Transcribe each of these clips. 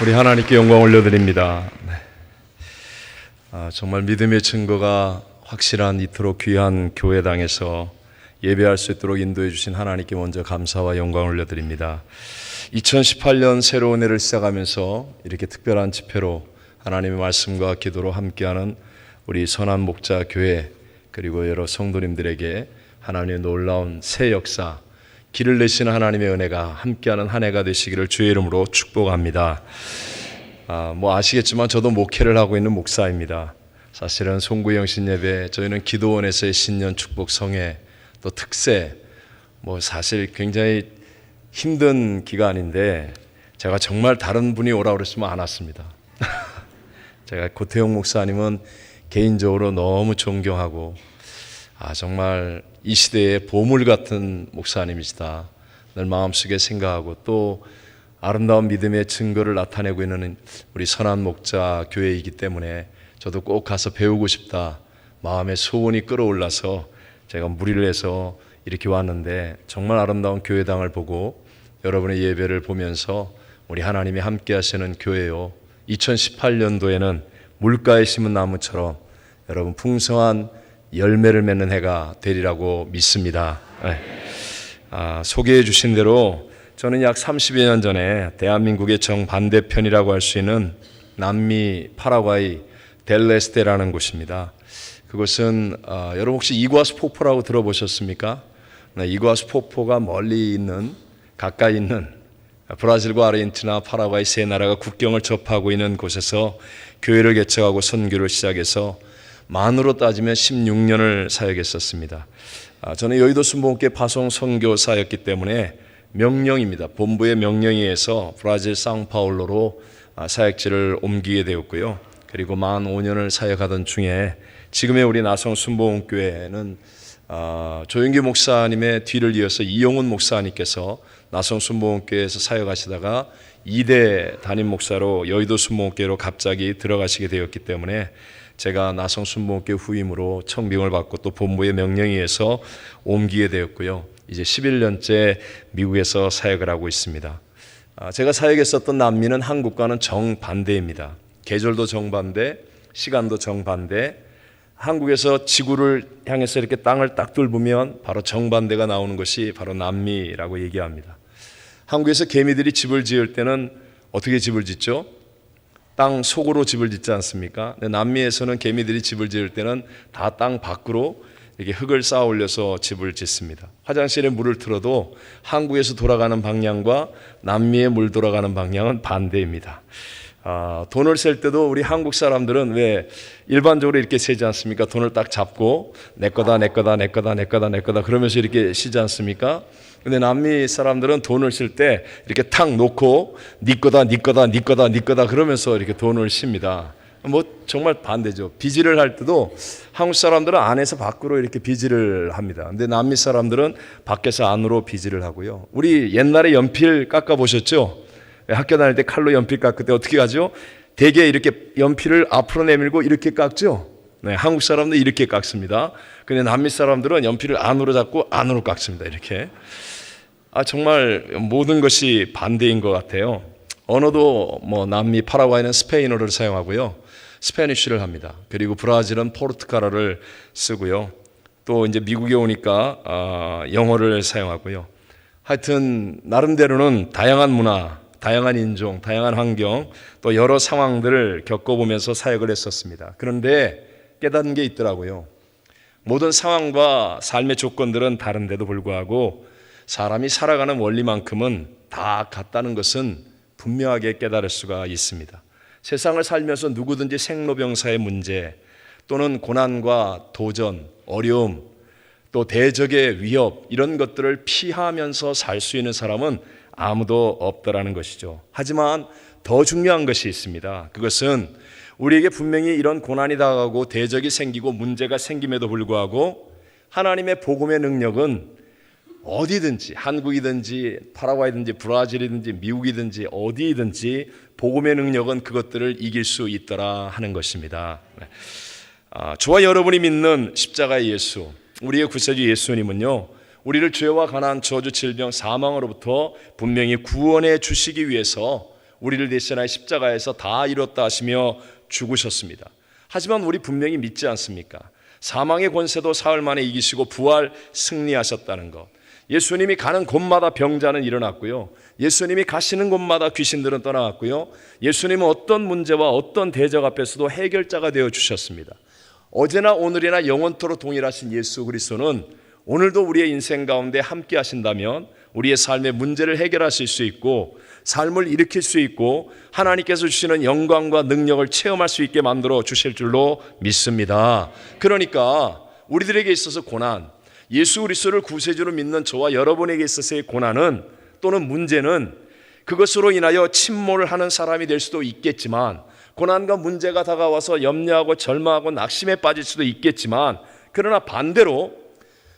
우리 하나님께 영광 올려드립니다. 정말 믿음의 증거가 확실한 이토록 귀한 교회당에서 예배할 수 있도록 인도해 주신 하나님께 먼저 감사와 영광 올려드립니다. 2018년 새로운 해를 시작하면서 이렇게 특별한 집회로 하나님의 말씀과 기도로 함께하는 우리 선한 목자 교회 그리고 여러 성도님들에게 하나님의 놀라운 새 역사, 길을 내시는 하나님의 은혜가 함께하는 한 해가 되시기를 주의 이름으로 축복합니다. 아시겠지만 저도 목회를 하고 있는 목사입니다. 사실은 송구영신 예배, 저희는 기도원에서의 신년 축복 성회, 또 특세, 사실 굉장히 힘든 기간인데 제가 정말 다른 분이 오라고 그랬으면 안 왔습니다. 제가 고태용 목사님은 개인적으로 너무 존경하고 정말 이 시대의 보물 같은 목사님이시다 늘 마음속에 생각하고 또 아름다운 믿음의 증거를 나타내고 있는 우리 선한 목자 교회이기 때문에 저도 꼭 가서 배우고 싶다 마음의 소원이 끌어올라서 제가 무리를 해서 이렇게 왔는데 정말 아름다운 교회당을 보고 여러분의 예배를 보면서 우리 하나님이 함께 하시는 교회요 2018년도에는 물가에 심은 나무처럼 여러분 풍성한 열매를 맺는 해가 되리라고 믿습니다. 소개해 주신 대로 저는 약 30여 년 전에 대한민국의 정반대편이라고 할 수 있는 남미 파라과이 델레스테라는 곳입니다. 그곳은 여러분 혹시 이과수 폭포라고 들어보셨습니까? 이과수 폭포가 멀리 있는 가까이 있는 브라질과 아르헨티나, 파라과이 세 나라가 국경을 접하고 있는 곳에서 교회를 개척하고 선교를 시작해서 만으로 따지면 16년을 사역했었습니다. 저는 여의도 순복음교회 파송 선교사였기 때문에 명령입니다. 본부의 명령에 의해서 브라질 상파울로로 사역지를 옮기게 되었고요. 그리고 만 5년을 사역하던 중에 지금의 우리 나성 순복음교회는 조영기 목사님의 뒤를 이어서 이용훈 목사님께서 나성 순복음교회에서 사역하시다가 2대 담임 목사로 여의도 순복음교회로 갑자기 들어가시게 되었기 때문에 제가 나성 순복음교회 후임으로 청빙을 받고 또 본부의 명령에 의해서 옮기게 되었고요. 이제 11년째 미국에서 사역을 하고 있습니다. 제가 사역했었던 남미는 한국과는 정반대입니다. 계절도 정반대, 시간도 정반대. 한국에서 지구를 향해서 이렇게 땅을 딱 뚫으면 바로 정반대가 나오는 것이 바로 남미라고 얘기합니다. 한국에서 개미들이 집을 지을 때는 어떻게 집을 짓죠? 땅 속으로 집을 짓지 않습니까? 근데 남미에서는 개미들이 집을 지을 때는 다 땅 밖으로 이렇게 흙을 쌓아 올려서 집을 짓습니다. 화장실에 물을 틀어도 한국에서 돌아가는 방향과 남미의 물 돌아가는 방향은 반대입니다. 돈을 셀 때도 우리 한국 사람들은 왜 일반적으로 이렇게 세지 않습니까? 돈을 딱 잡고 내 거다 내 거다 내 거다 내 거다 내 거다 그러면서 이렇게 쉬지 않습니까? 근데 남미 사람들은 돈을 쓸 때 이렇게 탁 놓고 네 거다 네 거다 네 거다 네 거다 그러면서 이렇게 돈을 씁니다. 정말 반대죠. 비지를 할 때도 한국 사람들은 안에서 밖으로 이렇게 비지를 합니다. 근데 남미 사람들은 밖에서 안으로 비지를 하고요. 우리 옛날에 연필 깎아 보셨죠? 학교 다닐 때 칼로 연필 깎을 때 어떻게 하죠? 대개 이렇게 연필을 앞으로 내밀고 이렇게 깎죠? 네, 한국 사람들은 이렇게 깎습니다. 근데 남미 사람들은 연필을 안으로 잡고 안으로 깎습니다. 이렇게. 정말 모든 것이 반대인 것 같아요. 언어도 남미 파라과이는 스페인어를 사용하고요. 스페니쉬를 합니다. 그리고 브라질은 포르투갈어를 쓰고요. 또 이제 미국에 오니까 영어를 사용하고요. 하여튼 나름대로는 다양한 문화, 다양한 인종, 다양한 환경, 또 여러 상황들을 겪어보면서 사역을 했었습니다. 그런데 깨닫는 게 있더라고요. 모든 상황과 삶의 조건들은 다른데도 불구하고 사람이 살아가는 원리만큼은 다 같다는 것은 분명하게 깨달을 수가 있습니다. 세상을 살면서 누구든지 생로병사의 문제 또는 고난과 도전, 어려움, 또 대적의 위협 이런 것들을 피하면서 살 수 있는 사람은 아무도 없다라는 것이죠. 하지만 더 중요한 것이 있습니다. 그것은 우리에게 분명히 이런 고난이 다가오고 대적이 생기고 문제가 생김에도 불구하고 하나님의 복음의 능력은 어디든지 한국이든지 파라과이든지 브라질이든지 미국이든지 어디든지 복음의 능력은 그것들을 이길 수 있더라 하는 것입니다. 저와 여러분이 믿는 십자가의 예수, 우리의 구세주 예수님은요 우리를 죄와 가난, 저주, 질병, 사망으로부터 분명히 구원해 주시기 위해서 우리를 대신하여 십자가에서 다 이뤘다 하시며 죽으셨습니다. 하지만 우리 분명히 믿지 않습니까? 사망의 권세도 사흘 만에 이기시고 부활 승리하셨다는 것. 예수님이 가는 곳마다 병자는 일어났고요, 예수님이 가시는 곳마다 귀신들은 떠나갔고요, 예수님은 어떤 문제와 어떤 대적 앞에서도 해결자가 되어 주셨습니다. 어제나 오늘이나 영원토록 동일하신 예수 그리스도는 오늘도 우리의 인생 가운데 함께 하신다면 우리의 삶의 문제를 해결하실 수 있고 삶을 일으킬 수 있고 하나님께서 주시는 영광과 능력을 체험할 수 있게 만들어 주실 줄로 믿습니다. 그러니까 우리들에게 있어서 고난, 예수 그리스도를 구세주로 믿는 저와 여러분에게 있어서의 고난은 또는 문제는 그것으로 인하여 침몰을 하는 사람이 될 수도 있겠지만, 고난과 문제가 다가와서 염려하고 절망하고 낙심에 빠질 수도 있겠지만, 그러나 반대로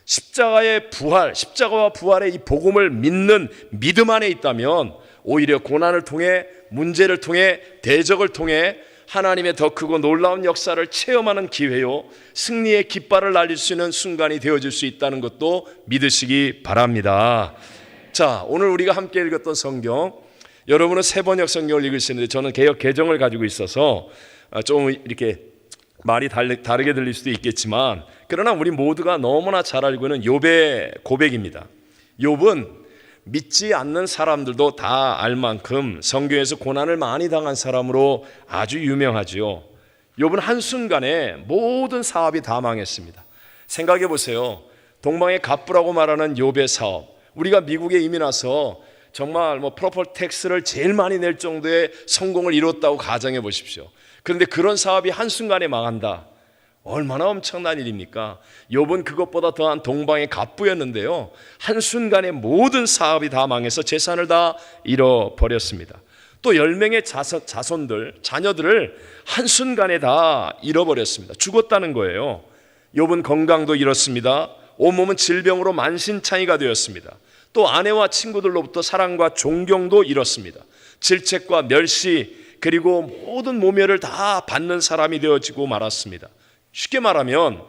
십자가의 부활, 십자가와 부활의 이 복음을 믿는 믿음 안에 있다면 오히려 고난을 통해, 문제를 통해, 대적을 통해 하나님의 더 크고 놀라운 역사를 체험하는 기회요, 승리의 깃발을 날릴 수 있는 순간이 되어질 수 있다는 것도 믿으시기 바랍니다. 자, 오늘 우리가 함께 읽었던 성경, 여러분은 세번역 성경을 읽으시는데 저는 개역 개정을 가지고 있어서 좀 이렇게 말이 다르게 들릴 수도 있겠지만, 그러나 우리 모두가 너무나 잘 알고 있는 욥의 고백입니다. 욥은 믿지 않는 사람들도 다 알 만큼 성경에서 고난을 많이 당한 사람으로 아주 유명하지요. 욥은 한순간에 모든 사업이 다 망했습니다. 생각해 보세요. 동방의 갑부라고 말하는 욥의 사업, 우리가 미국에 이민 와서 정말 프로퍼티 텍스를 제일 많이 낼 정도의 성공을 이뤘다고 가정해 보십시오. 그런데 그런 사업이 한순간에 망한다. 얼마나 엄청난 일입니까? 욥은 그것보다 더한 동방의 갑부였는데요, 한순간에 모든 사업이 다 망해서 재산을 다 잃어버렸습니다. 또 10명의 자손들, 자녀들을 한순간에 다 잃어버렸습니다. 죽었다는 거예요. 욥은 건강도 잃었습니다. 온몸은 질병으로 만신창이가 되었습니다. 또 아내와 친구들로부터 사랑과 존경도 잃었습니다. 질책과 멸시, 그리고 모든 모멸을 다 받는 사람이 되어지고 말았습니다. 쉽게 말하면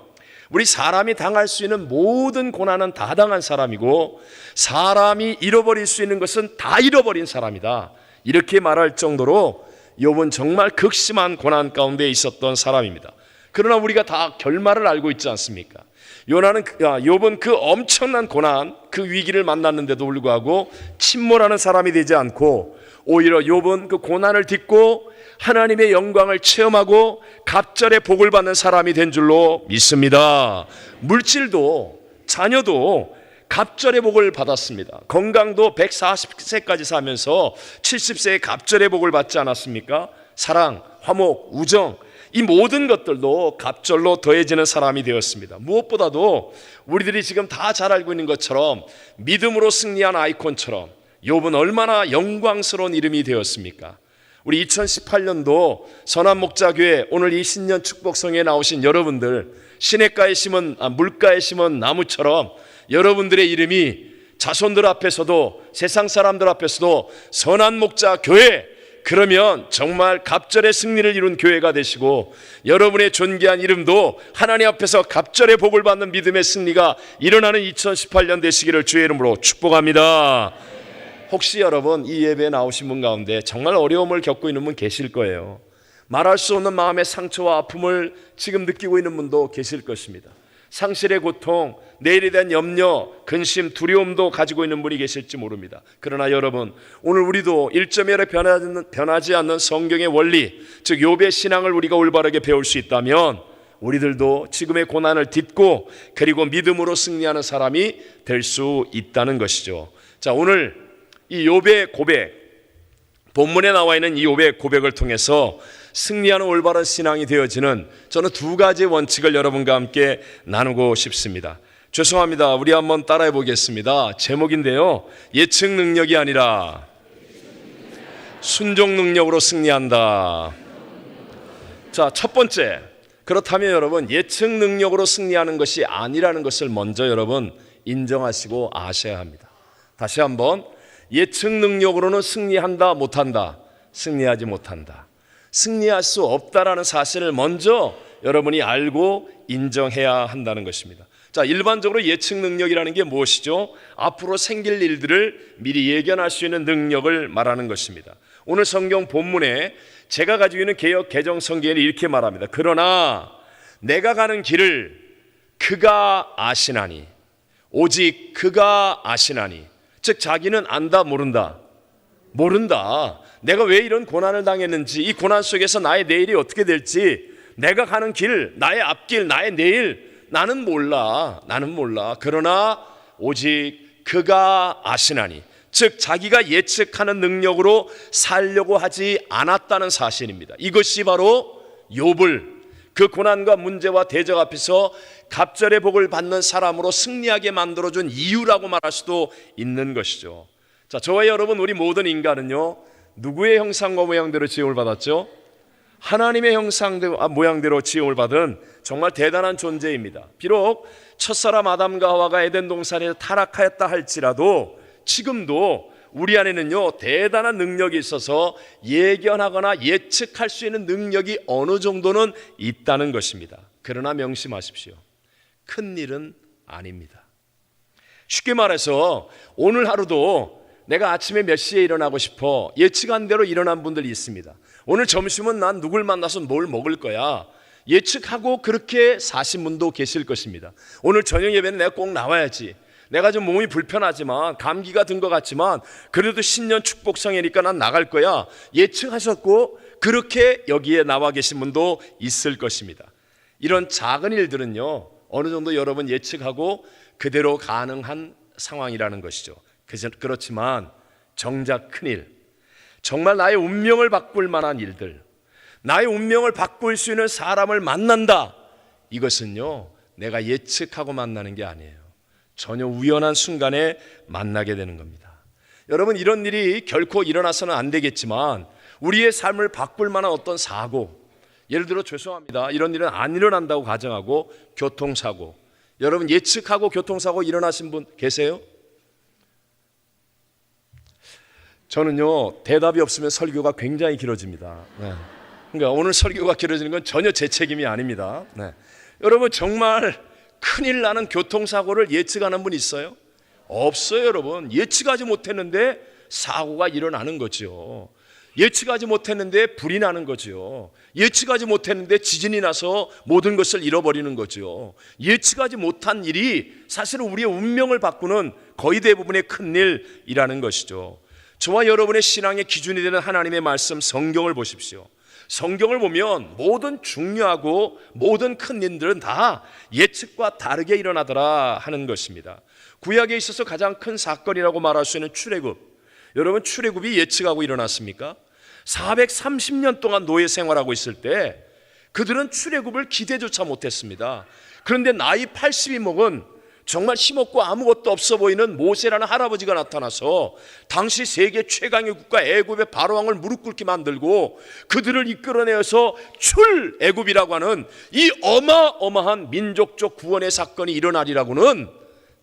우리 사람이 당할 수 있는 모든 고난은 다 당한 사람이고, 사람이 잃어버릴 수 있는 것은 다 잃어버린 사람이다, 이렇게 말할 정도로 욥은 정말 극심한 고난 가운데 있었던 사람입니다. 그러나 우리가 다 결말을 알고 있지 않습니까? 욥은 그 엄청난 고난, 그 위기를 만났는데도 불구하고 침몰하는 사람이 되지 않고, 오히려 욥은 그 고난을 딛고 하나님의 영광을 체험하고 갑절의 복을 받는 사람이 된 줄로 믿습니다. 물질도 자녀도 갑절의 복을 받았습니다. 건강도 140세까지 사면서 70세에 갑절의 복을 받지 않았습니까? 사랑, 화목, 우정, 이 모든 것들도 갑절로 더해지는 사람이 되었습니다. 무엇보다도 우리들이 지금 다 잘 알고 있는 것처럼 믿음으로 승리한 아이콘처럼 욥은 얼마나 영광스러운 이름이 되었습니까? 우리 2018년도 선한목자교회 오늘 이 신년 축복성에 나오신 여러분들, 시냇가에 심은 물가에 심은 나무처럼 여러분들의 이름이 자손들 앞에서도 세상 사람들 앞에서도 선한목자교회, 그러면 정말 갑절의 승리를 이룬 교회가 되시고, 여러분의 존귀한 이름도 하나님 앞에서 갑절의 복을 받는 믿음의 승리가 일어나는 2018년 되시기를 주의 이름으로 축복합니다. 혹시 여러분 이 예배에 나오신 분 가운데 정말 어려움을 겪고 있는 분 계실 거예요. 말할 수 없는 마음의 상처와 아픔을 지금 느끼고 있는 분도 계실 것입니다. 상실의 고통, 내일에 대한 염려, 근심, 두려움도 가지고 있는 분이 계실지 모릅니다. 그러나 여러분, 오늘 우리도 1.1에 변하지 않는 성경의 원리, 즉 욥의 신앙을 우리가 올바르게 배울 수 있다면 우리들도 지금의 고난을 딛고 그리고 믿음으로 승리하는 사람이 될 수 있다는 것이죠. 자, 오늘 이 욥의 고백, 본문에 나와 있는 이 욥의 고백을 통해서 승리하는 올바른 신앙이 되어지는 저는 두 가지 원칙을 여러분과 함께 나누고 싶습니다. 죄송합니다. 우리 한번 따라해 보겠습니다. 제목인데요, 예측 능력이 아니라 순종 능력으로 승리한다. 자, 첫 번째, 그렇다면 여러분 예측 능력으로 승리하는 것이 아니라는 것을 먼저 여러분 인정하시고 아셔야 합니다. 다시 한번, 예측 능력으로는 승리한다 못한다? 승리하지 못한다. 승리할 수 없다라는 사실을 먼저 여러분이 알고 인정해야 한다는 것입니다. 자, 일반적으로 예측 능력이라는 게 무엇이죠? 앞으로 생길 일들을 미리 예견할 수 있는 능력을 말하는 것입니다. 오늘 성경 본문에 제가 가지고 있는 개역 개정 성경에는 이렇게 말합니다. 그러나 내가 가는 길을 그가 아시나니, 오직 그가 아시나니. 즉 자기는 안다 모른다? 모른다. 내가 왜 이런 고난을 당했는지, 이 고난 속에서 나의 내일이 어떻게 될지, 내가 가는 길, 나의 앞길, 나의 내일, 나는 몰라. 나는 몰라. 그러나 오직 그가 아시나니. 즉 자기가 예측하는 능력으로 살려고 하지 않았다는 사실입니다. 이것이 바로 욥을 그 고난과 문제와 대적 앞에서 갑절의 복을 받는 사람으로 승리하게 만들어준 이유라고 말할 수도 있는 것이죠. 자, 저와 여러분, 우리 모든 인간은요, 누구의 형상과 모양대로 지음을 받았죠? 하나님의 형상과 모양대로 지음을 받은 정말 대단한 존재입니다. 비록 첫사람 아담과 하와가 에덴 동산에서 타락하였다 할지라도 지금도 우리 안에는요, 대단한 능력이 있어서 예견하거나 예측할 수 있는 능력이 어느 정도는 있다는 것입니다. 그러나 명심하십시오. 큰 일은 아닙니다. 쉽게 말해서 오늘 하루도 내가 아침에 몇 시에 일어나고 싶어 예측한 대로 일어난 분들이 있습니다. 오늘 점심은 난 누굴 만나서 뭘 먹을 거야 예측하고 그렇게 사신 분도 계실 것입니다. 오늘 저녁 예배는 내가 꼭 나와야지, 내가 좀 몸이 불편하지만 감기가 든 것 같지만 그래도 신년 축복성이니까 난 나갈 거야 예측하셨고 그렇게 여기에 나와 계신 분도 있을 것입니다. 이런 작은 일들은요, 어느 정도 여러분 예측하고 그대로 가능한 상황이라는 것이죠. 그렇지만 정작 큰일, 정말 나의 운명을 바꿀 만한 일들, 나의 운명을 바꿀 수 있는 사람을 만난다, 이것은요 내가 예측하고 만나는 게 아니에요. 전혀 우연한 순간에 만나게 되는 겁니다. 여러분, 이런 일이 결코 일어나서는 안 되겠지만 우리의 삶을 바꿀 만한 어떤 사고, 예를 들어 죄송합니다, 이런 일은 안 일어난다고 가정하고 교통사고, 여러분 예측하고 교통사고 일어나신 분 계세요? 저는요 대답이 없으면 설교가 굉장히 길어집니다. 네. 그러니까 오늘 설교가 길어지는 건 전혀 제 책임이 아닙니다. 네. 여러분, 정말 큰일 나는 교통사고를 예측하는 분 있어요? 없어요. 여러분, 예측하지 못했는데 사고가 일어나는 거죠. 예측하지 못했는데 불이 나는 거죠. 예측하지 못했는데 지진이 나서 모든 것을 잃어버리는 거죠. 예측하지 못한 일이 사실은 우리의 운명을 바꾸는 거의 대부분의 큰일이라는 것이죠. 저와 여러분의 신앙의 기준이 되는 하나님의 말씀 성경을 보십시오. 성경을 보면 모든 중요하고 모든 큰 일들은 다 예측과 다르게 일어나더라 하는 것입니다. 구약에 있어서 가장 큰 사건이라고 말할 수 있는 출애굽, 여러분 출애굽이 예측하고 일어났습니까? 430년 동안 노예 생활하고 있을 때 그들은 출애굽을 기대조차 못했습니다. 그런데 나이 80이 먹은 정말 힘없고 아무것도 없어 보이는 모세라는 할아버지가 나타나서 당시 세계 최강의 국가 애굽의 바로왕을 무릎 꿇게 만들고 그들을 이끌어내어서 출애굽이라고 하는 이 어마어마한 민족적 구원의 사건이 일어나리라고는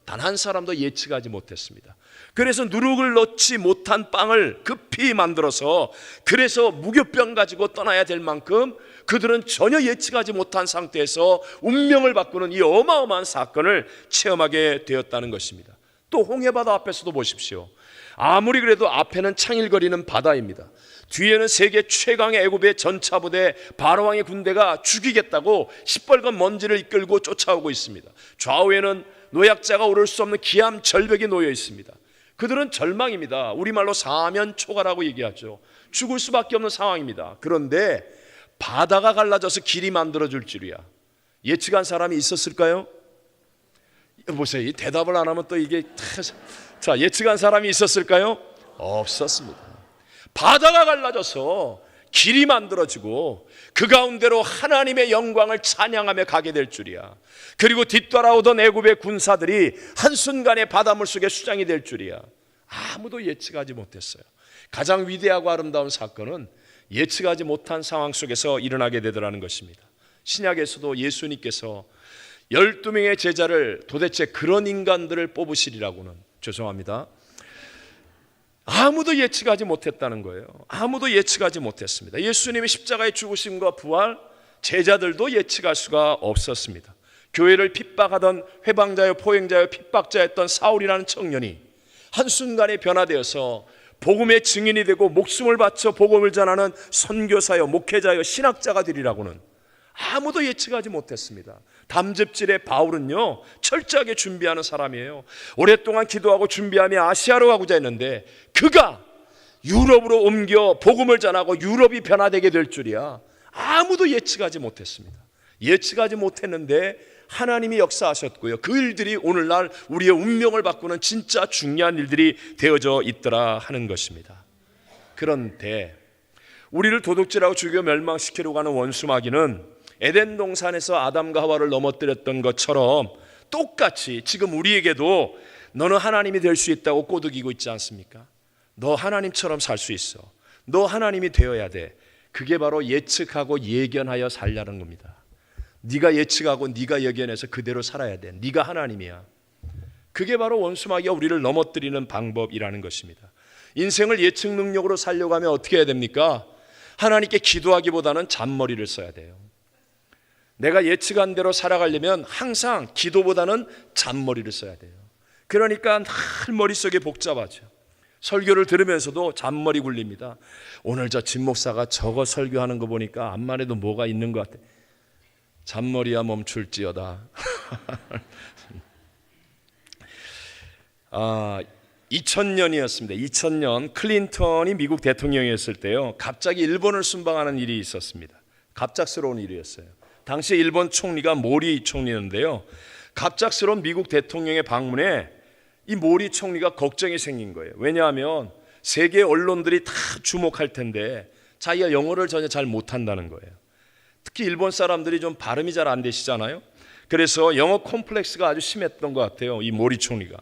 단 한 사람도 예측하지 못했습니다. 그래서 누룩을 넣지 못한 빵을 급히 만들어서 그래서 무교병 가지고 떠나야 될 만큼 그들은 전혀 예측하지 못한 상태에서 운명을 바꾸는 이 어마어마한 사건을 체험하게 되었다는 것입니다. 또 홍해바다 앞에서도 보십시오. 아무리 그래도 앞에는 창일거리는 바다입니다. 뒤에는 세계 최강의 애굽의 전차부대 바로왕의 군대가 죽이겠다고 시뻘건 먼지를 이끌고 쫓아오고 있습니다. 좌우에는 노약자가 오를 수 없는 기암 절벽이 놓여 있습니다. 그들은 절망입니다. 우리말로 사면초가라고 얘기하죠. 죽을 수밖에 없는 상황입니다. 그런데 바다가 갈라져서 길이 만들어질 줄이야 예측한 사람이 있었을까요? 보세요, 이 대답을 안 하면 또 이게 자, 예측한 사람이 있었을까요? 없었습니다. 바다가 갈라져서 길이 만들어지고 그 가운데로 하나님의 영광을 찬양하며 가게 될 줄이야. 그리고 뒤따라오던 애굽의 군사들이 한순간에 바닷물 속에 수장이 될 줄이야. 아무도 예측하지 못했어요. 가장 위대하고 아름다운 사건은 예측하지 못한 상황 속에서 일어나게 되더라는 것입니다. 신약에서도 예수님께서 12명의 제자를 도대체 그런 인간들을 뽑으시리라고는, 죄송합니다, 아무도 예측하지 못했다는 거예요. 아무도 예측하지 못했습니다. 예수님의 십자가의 죽으심과 부활, 제자들도 예측할 수가 없었습니다. 교회를 핍박하던 회방자요 포행자요 핍박자였던 사울이라는 청년이 한순간에 변화되어서 복음의 증인이 되고 목숨을 바쳐 복음을 전하는 선교사여 목회자여 신학자가 되리라고는 아무도 예측하지 못했습니다. 담즙질의 바울은요 철저하게 준비하는 사람이에요. 오랫동안 기도하고 준비하며 아시아로 가고자 했는데 그가 유럽으로 옮겨 복음을 전하고 유럽이 변화되게 될 줄이야 아무도 예측하지 못했습니다. 예측하지 못했는데 하나님이 역사하셨고요. 그 일들이 오늘날 우리의 운명을 바꾸는 진짜 중요한 일들이 되어져 있더라 하는 것입니다. 그런데 우리를 도둑질하고 죽여 멸망시키려고 하는 원수 마귀는 에덴 동산에서 아담과 하와를 넘어뜨렸던 것처럼 똑같이 지금 우리에게도 너는 하나님이 될 수 있다고 꼬드기고 있지 않습니까? 너 하나님처럼 살 수 있어. 너 하나님이 되어야 돼. 그게 바로 예측하고 예견하여 살라는 겁니다. 네가 예측하고 네가 예견해서 그대로 살아야 돼. 네가 하나님이야. 그게 바로 원수 마귀가 우리를 넘어뜨리는 방법이라는 것입니다. 인생을 예측 능력으로 살려고 하면 어떻게 해야 됩니까? 하나님께 기도하기보다는 잔머리를 써야 돼요. 내가 예측한 대로 살아가려면 항상 기도보다는 잔머리를 써야 돼요. 그러니까 늘 머릿속에 복잡하죠. 설교를 들으면서도 잔머리 굴립니다. 오늘 저 진 목사가 저거 설교하는 거 보니까 암만 해도 뭐가 있는 것 같아. 잔머리야 멈출지어다. 2000년이었습니다. 2000년 클린턴이 미국 대통령이었을 때요. 갑자기 일본을 순방하는 일이 있었습니다. 갑작스러운 일이었어요. 당시 일본 총리가 모리 총리였는데요. 갑작스러운 미국 대통령의 방문에 이 모리 총리가 걱정이 생긴 거예요. 왜냐하면 세계 언론들이 다 주목할 텐데 자기가 영어를 전혀 잘 못한다는 거예요. 특히 일본 사람들이 좀 발음이 잘 안 되시잖아요. 그래서 영어 콤플렉스가 아주 심했던 것 같아요. 이 모리 총리가.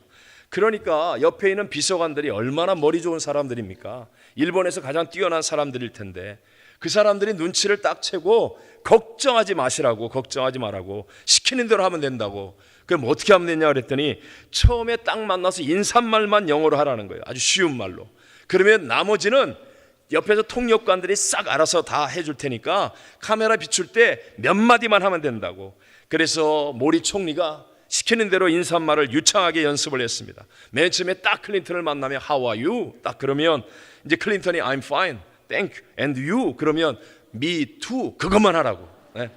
그러니까 옆에 있는 비서관들이 얼마나 머리 좋은 사람들입니까? 일본에서 가장 뛰어난 사람들일 텐데 그 사람들이 눈치를 딱 채고 걱정하지 마시라고, 걱정하지 말라고, 시키는 대로 하면 된다고. 그럼 어떻게 하면 되냐 그랬더니 처음에 딱 만나서 인사말만 영어로 하라는 거예요. 아주 쉬운 말로. 그러면 나머지는 옆에서 통역관들이 싹 알아서 다 해줄 테니까 카메라 비출 때 몇 마디만 하면 된다고. 그래서 모리 총리가 시키는 대로 인사말을 유창하게 연습을 했습니다. 맨 처음에 딱 클린턴을 만나면 How are you? 딱 그러면 이제 클린턴이 I'm fine, thank you, and you? 그러면 me too 그것만 하라고. 네.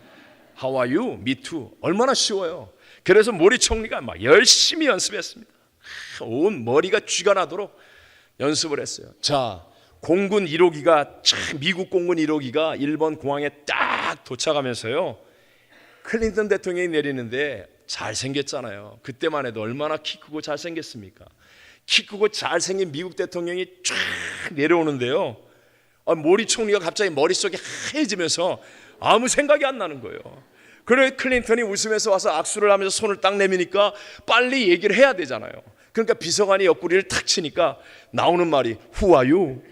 How are you? me too. 얼마나 쉬워요. 그래서 모리 총리가 막 열심히 연습했습니다. 온 머리가 쥐가 나도록 연습을 했어요. 자, 공군 1호기가 미국 공군 1호기가 일본 공항에 딱 도착하면서요. 클린턴 대통령이 내리는데 잘생겼잖아요. 그때만 해도 얼마나 키 크고 잘생겼습니까? 키 크고 잘생긴 미국 대통령이 쫙 내려오는데요. 모리 총리가 갑자기 머릿속이 하얘지면서 아무 생각이 안 나는 거예요. 그래 클린턴이 웃으면서 와서 악수를 하면서 손을 딱 내미니까 빨리 얘기를 해야 되잖아요. 그러니까 비서관이 옆구리를 탁 치니까 나오는 말이 Who are you?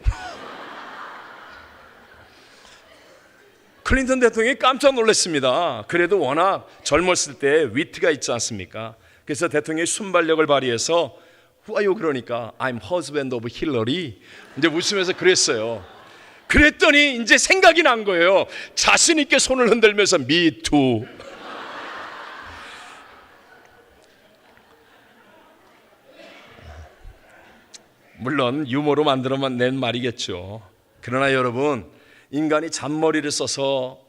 클린턴 대통령이 깜짝 놀랐습니다. 그래도 워낙 젊었을 때 위트가 있지 않습니까? 그래서 대통령이 순발력을 발휘해서 Who are you? 그러니까 I'm husband of Hillary. 이제 웃으면서 그랬어요. 그랬더니 이제 생각이 난 거예요. 자신 있게 손을 흔들면서 Me too. 물론 유머로 만들어만 낸 말이겠죠. 그러나 여러분, 인간이 잔머리를 써서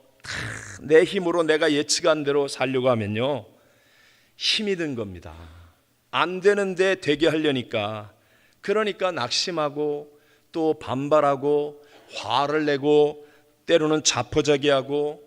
내 힘으로 내가 예측한 대로 살려고 하면요, 힘이 든 겁니다. 안 되는데 되게 하려니까. 그러니까 낙심하고 또 반발하고 화를 내고 때로는 자포자기하고,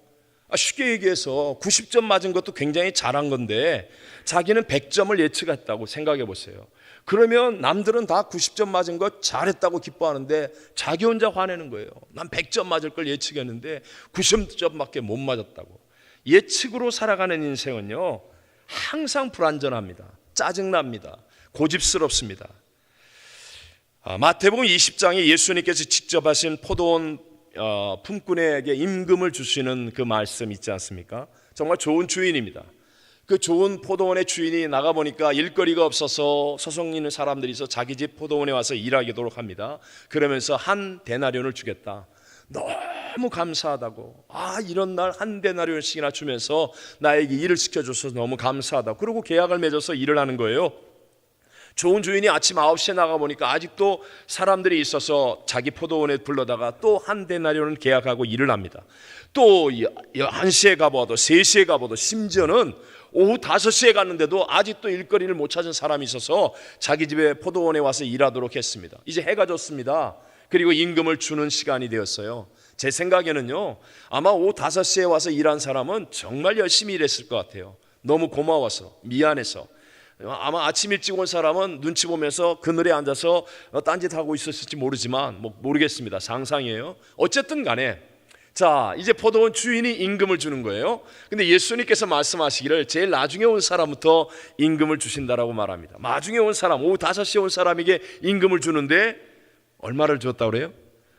쉽게 얘기해서 90점 맞은 것도 굉장히 잘한 건데 자기는 100점을 예측했다고 생각해 보세요. 그러면 남들은 다 90점 맞은 거 잘했다고 기뻐하는데 자기 혼자 화내는 거예요. 난 100점 맞을 걸 예측했는데 90점밖에 못 맞았다고. 예측으로 살아가는 인생은요, 항상 불안전합니다. 짜증납니다. 고집스럽습니다. 마태복음 20장에 예수님께서 직접 하신 포도원 품꾼에게 임금을 주시는 그 말씀 있지 않습니까? 정말 좋은 주인입니다. 그 좋은 포도원의 주인이 나가보니까 일거리가 없어서 소송있는 사람들이 있어 자기 집 포도원에 와서 일하도록 합니다. 그러면서 한 데나리온을 주겠다. 너무 감사하다고. 이런 날 한 데나리온씩이나 주면서 나에게 일을 시켜줘서 너무 감사하다고. 그리고 계약을 맺어서 일을 하는 거예요. 좋은 주인이 아침 9시에 나가보니까 아직도 사람들이 있어서 자기 포도원에 불러다가 또 한 데나리온을 계약하고 일을 합니다. 또 1시에 가봐도 3시에 가봐도 심지어는 오후 5시에 갔는데도 아직도 일거리를 못 찾은 사람이 있어서 자기 집에 포도원에 와서 일하도록 했습니다. 이제 해가 졌습니다. 그리고 임금을 주는 시간이 되었어요. 제 생각에는요, 아마 오후 5시에 와서 일한 사람은 정말 열심히 일했을 것 같아요. 너무 고마워서, 미안해서. 아마 아침 일찍 온 사람은 눈치 보면서 그늘에 앉아서 딴짓하고 있었을지 모르지만 모르겠습니다. 상상이에요. 어쨌든 간에 자, 이제 포도원 주인이 임금을 주는 거예요. 근데 예수님께서 말씀하시기를 제일 나중에 온 사람부터 임금을 주신다라고 말합니다. 나중에 온 사람, 오후 5시에 온 사람에게 임금을 주는데 얼마를 줬다고 그래요?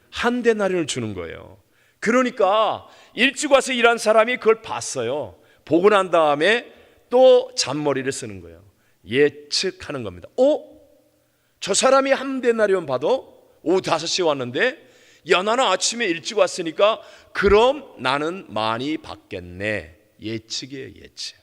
한 데나리온을 주는 거예요. 그러니까 일찍 와서 일한 사람이 그걸 봤어요. 보고 난 다음에 또 잔머리를 쓰는 거예요. 예측하는 겁니다. 저 사람이 한 데나리온 받고 오후 5시에 왔는데 야, 나는 아침에 일찍 왔으니까 그럼 나는 많이 받겠네. 예측이에요, 예측.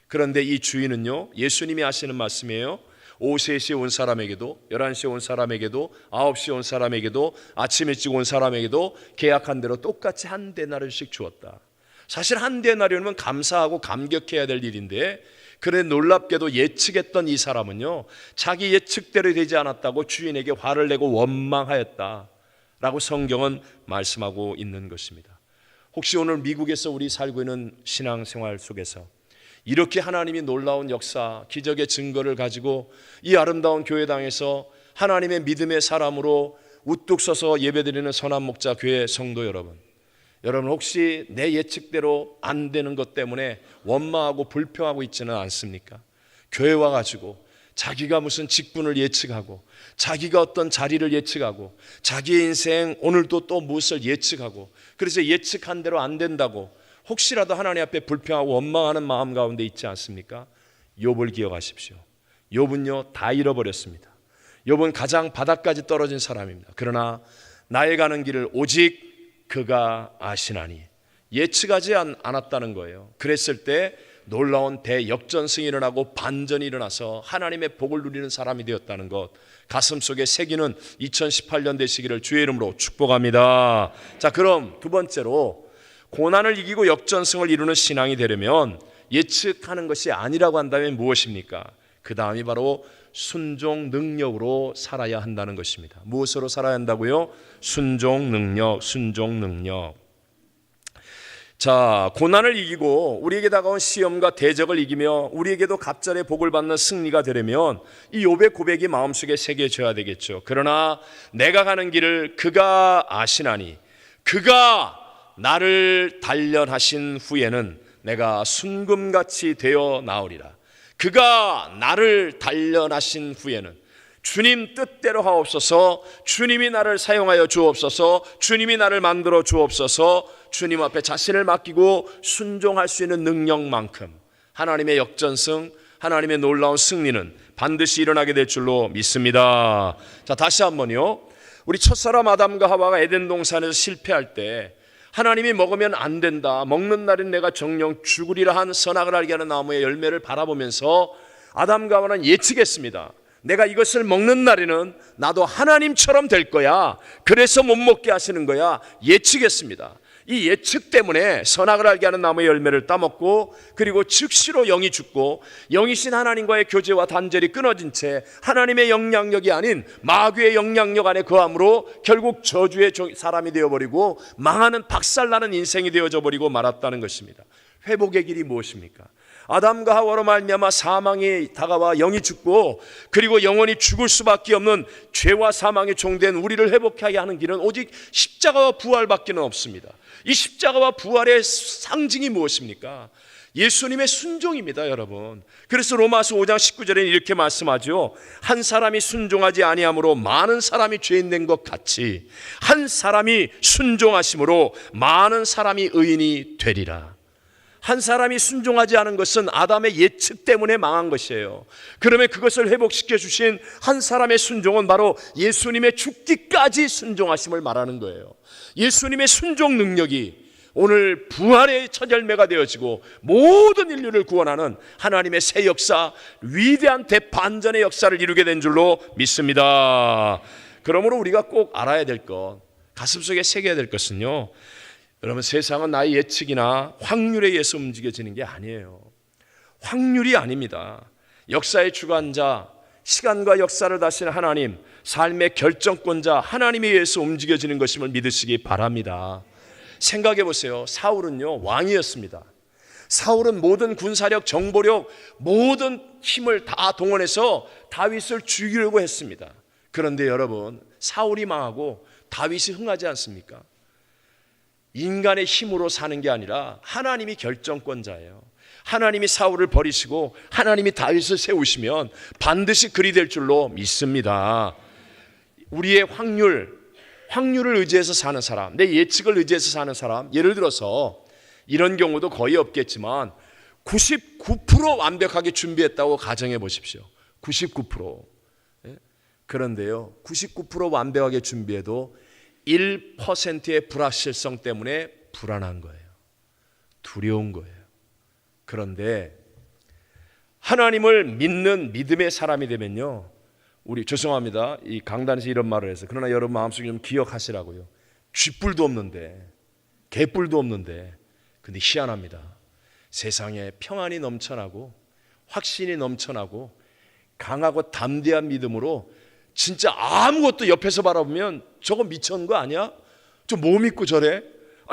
그런데 이 주인은요, 예수님이 하시는 말씀이에요. 오후 3시에 온 사람에게도, 11시에 온 사람에게도, 9시에 온 사람에게도, 아침 일찍 온 사람에게도 계약한 대로 똑같이 한 데나리온씩 주었다. 사실 한 데나리온은 감사하고 감격해야 될 일인데, 그래 놀랍게도 예측했던 이 사람은요, 자기 예측대로 되지 않았다고 주인에게 화를 내고 원망하였다 라고 성경은 말씀하고 있는 것입니다. 혹시 오늘 미국에서 우리 살고 있는 신앙생활 속에서 이렇게 하나님이 놀라운 역사, 기적의 증거를 가지고 이 아름다운 교회당에서 하나님의 믿음의 사람으로 우뚝 서서 예배드리는 선한 목자 교회 성도 여러분, 여러분 혹시 내 예측대로 안 되는 것 때문에 원망하고 불평하고 있지는 않습니까? 교회 와가지고 자기가 무슨 직분을 예측하고 자기가 어떤 자리를 예측하고 자기의 인생 오늘도 또 무엇을 예측하고 그래서 예측한 대로 안 된다고 혹시라도 하나님 앞에 불평하고 원망하는 마음 가운데 있지 않습니까? 욥을 기억하십시오. 욥은요 다 잃어버렸습니다. 욥은 가장 바닥까지 떨어진 사람입니다. 그러나 나의 가는 길을 오직 그가 아시나니 예측하지 않았다는 거예요. 그랬을 때 놀라운 대역전승이 일어나고 반전이 일어나서 하나님의 복을 누리는 사람이 되었다는 것, 가슴속에 새기는 2018년 되시기를 주의 이름으로 축복합니다. 자, 그럼 두 번째로 고난을 이기고 역전승을 이루는 신앙이 되려면 예측하는 것이 아니라고 한다면 무엇입니까? 그 다음이 바로 순종 능력으로 살아야 한다는 것입니다. 무엇으로 살아야 한다고요? 순종 능력, 순종 능력. 자, 고난을 이기고 우리에게 다가온 시험과 대적을 이기며 우리에게도 갑절의 복을 받는 승리가 되려면 이 욥의 고백이 마음속에 새겨져야 되겠죠. 그러나 내가 가는 길을 그가 아시나니 그가 나를 단련하신 후에는 내가 순금같이 되어 나오리라. 그가 나를 단련하신 후에는 주님 뜻대로 하옵소서, 주님이 나를 사용하여 주옵소서, 주님이 나를 만들어 주옵소서, 주님 앞에 자신을 맡기고 순종할 수 있는 능력만큼 하나님의 역전승, 하나님의 놀라운 승리는 반드시 일어나게 될 줄로 믿습니다. 자, 다시 한번요. 우리 첫사람 아담과 하와가 에덴 동산에서 실패할 때 하나님이 먹으면 안 된다, 먹는 날은 내가 정령 죽으리라 한 선악을 알게 하는 나무의 열매를 바라보면서 아담과 하와는 예측했습니다. 내가 이것을 먹는 날에는 나도 하나님처럼 될 거야. 그래서 못 먹게 하시는 거야. 예측했습니다. 이 예측 때문에 선악을 알게 하는 나무의 열매를 따먹고 그리고 즉시로 영이 죽고 영이신 하나님과의 교제와 단절이 끊어진 채 하나님의 영향력이 아닌 마귀의 영향력 안에 거함으로 결국 저주의 사람이 되어버리고 망하는 박살나는 인생이 되어져 버리고 말았다는 것입니다. 회복의 길이 무엇입니까? 아담과 하와로 말미암아 사망이 다가와 영이 죽고 그리고 영원히 죽을 수밖에 없는 죄와 사망에 종된 우리를 회복하게 하는 길은 오직 십자가와 부활밖에 없습니다. 이 십자가와 부활의 상징이 무엇입니까? 예수님의 순종입니다, 여러분. 그래서 로마서 5장 19절에 이렇게 말씀하죠. 한 사람이 순종하지 아니함으로 많은 사람이 죄인 된 것 같이 한 사람이 순종하심으로 많은 사람이 의인이 되리라. 한 사람이 순종하지 않은 것은 아담의 예측 때문에 망한 것이에요. 그러면 그것을 회복시켜 주신 한 사람의 순종은 바로 예수님의 죽기까지 순종하심을 말하는 거예요. 예수님의 순종 능력이 오늘 부활의 첫 열매가 되어지고 모든 인류를 구원하는 하나님의 새 역사, 위대한 대반전의 역사를 이루게 된 줄로 믿습니다. 그러므로 우리가 꼭 알아야 될 것, 가슴속에 새겨야 될 것은요, 여러분, 세상은 나의 예측이나 확률에 의해서 움직여지는 게 아니에요. 확률이 아닙니다. 역사의 주관자, 시간과 역사를 다스리는 하나님, 삶의 결정권자 하나님에 의해서 움직여지는 것임을 믿으시기 바랍니다. 생각해 보세요. 사울은요, 왕이었습니다. 사울은 모든 군사력, 정보력, 모든 힘을 다 동원해서 다윗을 죽이려고 했습니다. 그런데 여러분, 사울이 망하고 다윗이 흥하지 않습니까? 인간의 힘으로 사는 게 아니라 하나님이 결정권자예요. 하나님이 사울을 버리시고 하나님이 다윗을 세우시면 반드시 그리 될 줄로 믿습니다. 우리의 확률을 의지해서 사는 사람, 내 예측을 의지해서 사는 사람, 예를 들어서 이런 경우도 거의 없겠지만 99% 완벽하게 준비했다고 가정해 보십시오. 99%. 그런데요, 99% 완벽하게 준비해도 1%의 불확실성 때문에 불안한 거예요. 두려운 거예요. 그런데 하나님을 믿는 믿음의 사람이 되면요, 우리 죄송합니다, 이 강단에서 이런 말을 해서, 그러나 여러분 마음속에 좀 기억하시라고요. 쥐뿔도 없는데, 개뿔도 없는데, 근데 희한합니다. 세상에 평안이 넘쳐나고 확신이 넘쳐나고 강하고 담대한 믿음으로 진짜 아무것도 옆에서 바라보면 저거 미쳤는 거 아니야? 저 뭐 믿고 저래?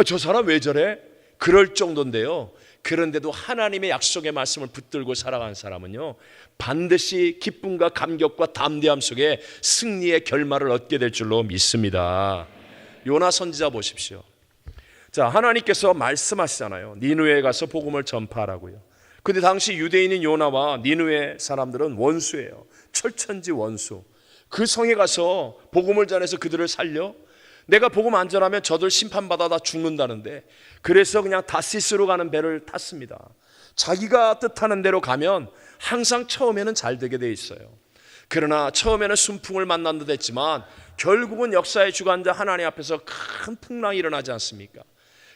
저 사람 왜 저래? 그럴 정도인데요, 그런데도 하나님의 약속의 말씀을 붙들고 살아가는 사람은요, 반드시 기쁨과 감격과 담대함 속에 승리의 결말을 얻게 될 줄로 믿습니다. 요나 선지자 보십시오. 자, 하나님께서 말씀하시잖아요. 니느웨에 가서 복음을 전파하라고요. 근데 당시 유대인인 요나와 니느웨 사람들은 원수예요. 철천지 원수. 그 성에 가서 복음을 전해서 그들을 살려? 내가 복음 안 전하면 저들 심판받아 다 죽는다는데, 그래서 그냥 다시스로 가는 배를 탔습니다. 자기가 뜻하는 대로 가면 항상 처음에는 잘 되게 돼 있어요. 그러나 처음에는 순풍을 만난 듯 했지만 결국은 역사의 주관자 하나님 앞에서 큰 풍랑이 일어나지 않습니까?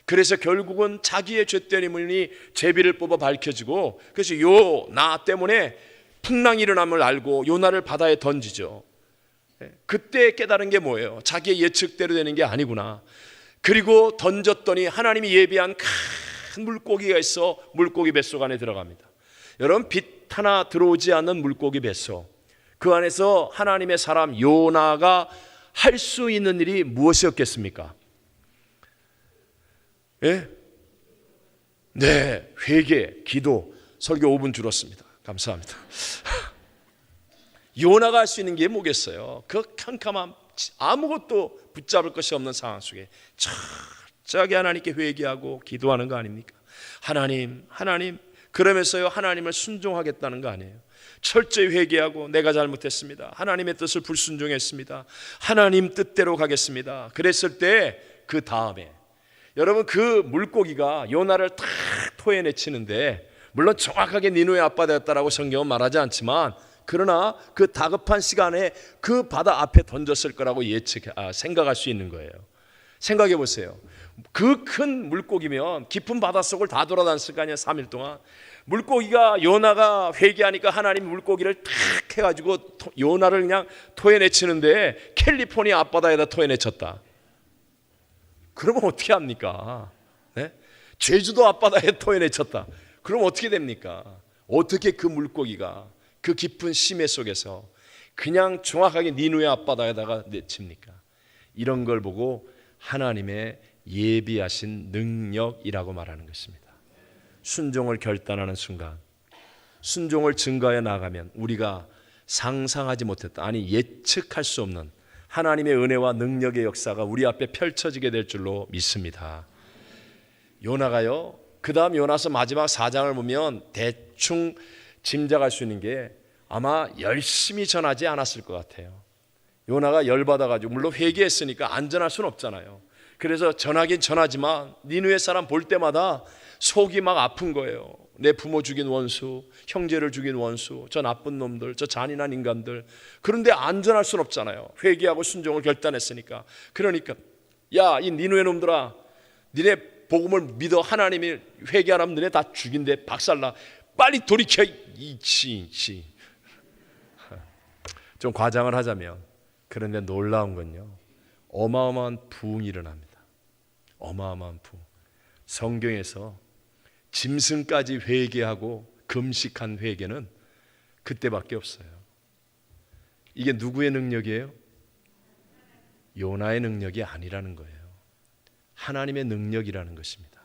그래서 결국은 자기의 죄때문이 제비를 뽑아 밝혀지고, 그래서 요나 때문에 풍랑이 일어남을 알고 요나를 바다에 던지죠. 그때 깨달은 게 뭐예요? 자기의 예측대로 되는 게 아니구나. 그리고 던졌더니 하나님이 예비한 큰 물고기가 있어 물고기 뱃속 안에 들어갑니다. 여러분, 빛 하나 들어오지 않는 물고기 뱃속, 그 안에서 하나님의 사람 요나가 할 수 있는 일이 무엇이었겠습니까? 예? 네, 회개, 기도. 설교 5분 줄었습니다. 감사합니다. 요나가 할 수 있는 게 뭐겠어요? 그 캄캄한, 아무것도 붙잡을 것이 없는 상황 속에 철저하게 하나님께 회개하고 기도하는 거 아닙니까? 하나님, 그러면서요, 하나님을 순종하겠다는 거 아니에요? 철저히 회개하고 내가 잘못했습니다, 하나님의 뜻을 불순종했습니다, 하나님 뜻대로 가겠습니다. 그랬을 때 그 다음에 여러분, 그 물고기가 요나를 탁 토해내치는데, 물론 정확하게 니느웨 앞바다였다라고 성경은 말하지 않지만, 그러나 그 다급한 시간에 그 바다 앞에 던졌을 거라고 생각할 수 있는 거예요. 생각해 보세요. 그 큰 물고기면 깊은 바닷속을 다 돌아다녔을 거 아니에요, 3일 동안. 물고기가, 요나가 회개하니까 하나님 물고기를 탁 해가지고 요나를 그냥 토해내치는데 캘리포니아 앞바다에다 토해내쳤다. 그러면 어떻게 합니까? 네? 제주도 앞바다에 토해내쳤다. 그럼 어떻게 됩니까? 어떻게 그 물고기가 그 깊은 심해 속에서 그냥 정확하게 니느웨 앞바다에다가 내칩니까? 이런 걸 보고 하나님의 예비하신 능력이라고 말하는 것입니다. 순종을 결단하는 순간, 순종을 증거해 나가면 우리가 상상하지 못했다, 아니 예측할 수 없는 하나님의 은혜와 능력의 역사가 우리 앞에 펼쳐지게 될 줄로 믿습니다. 요나가요, 그 다음 요나서 마지막 4장을 보면 대충 짐작할 수 있는 게 아마 열심히 전하지 않았을 것 같아요. 요나가 열받아가지고, 물론 회개했으니까 안전할 수는 없잖아요. 그래서 전하긴 전하지만 니느웨 사람 볼 때마다 속이 막 아픈 거예요. 내 부모 죽인 원수, 형제를 죽인 원수, 저 나쁜 놈들, 저 잔인한 인간들. 그런데 안전할 수는 없잖아요. 회개하고 순종을 결단했으니까. 그러니까 야, 이 니느웨 놈들아, 니네 복음을 믿어 하나님이 회개하라면 너네 다 죽인대. 박살나. 빨리 돌이켜. 이치. 좀 과장을 하자면, 그런데 놀라운 건요, 어마어마한 부흥이 일어납니다. 어마어마한 부흥. 성경에서 짐승까지 회개하고 금식한 회개는 그때밖에 없어요. 이게 누구의 능력이에요? 요나의 능력이 아니라는 거예요. 하나님의 능력이라는 것입니다.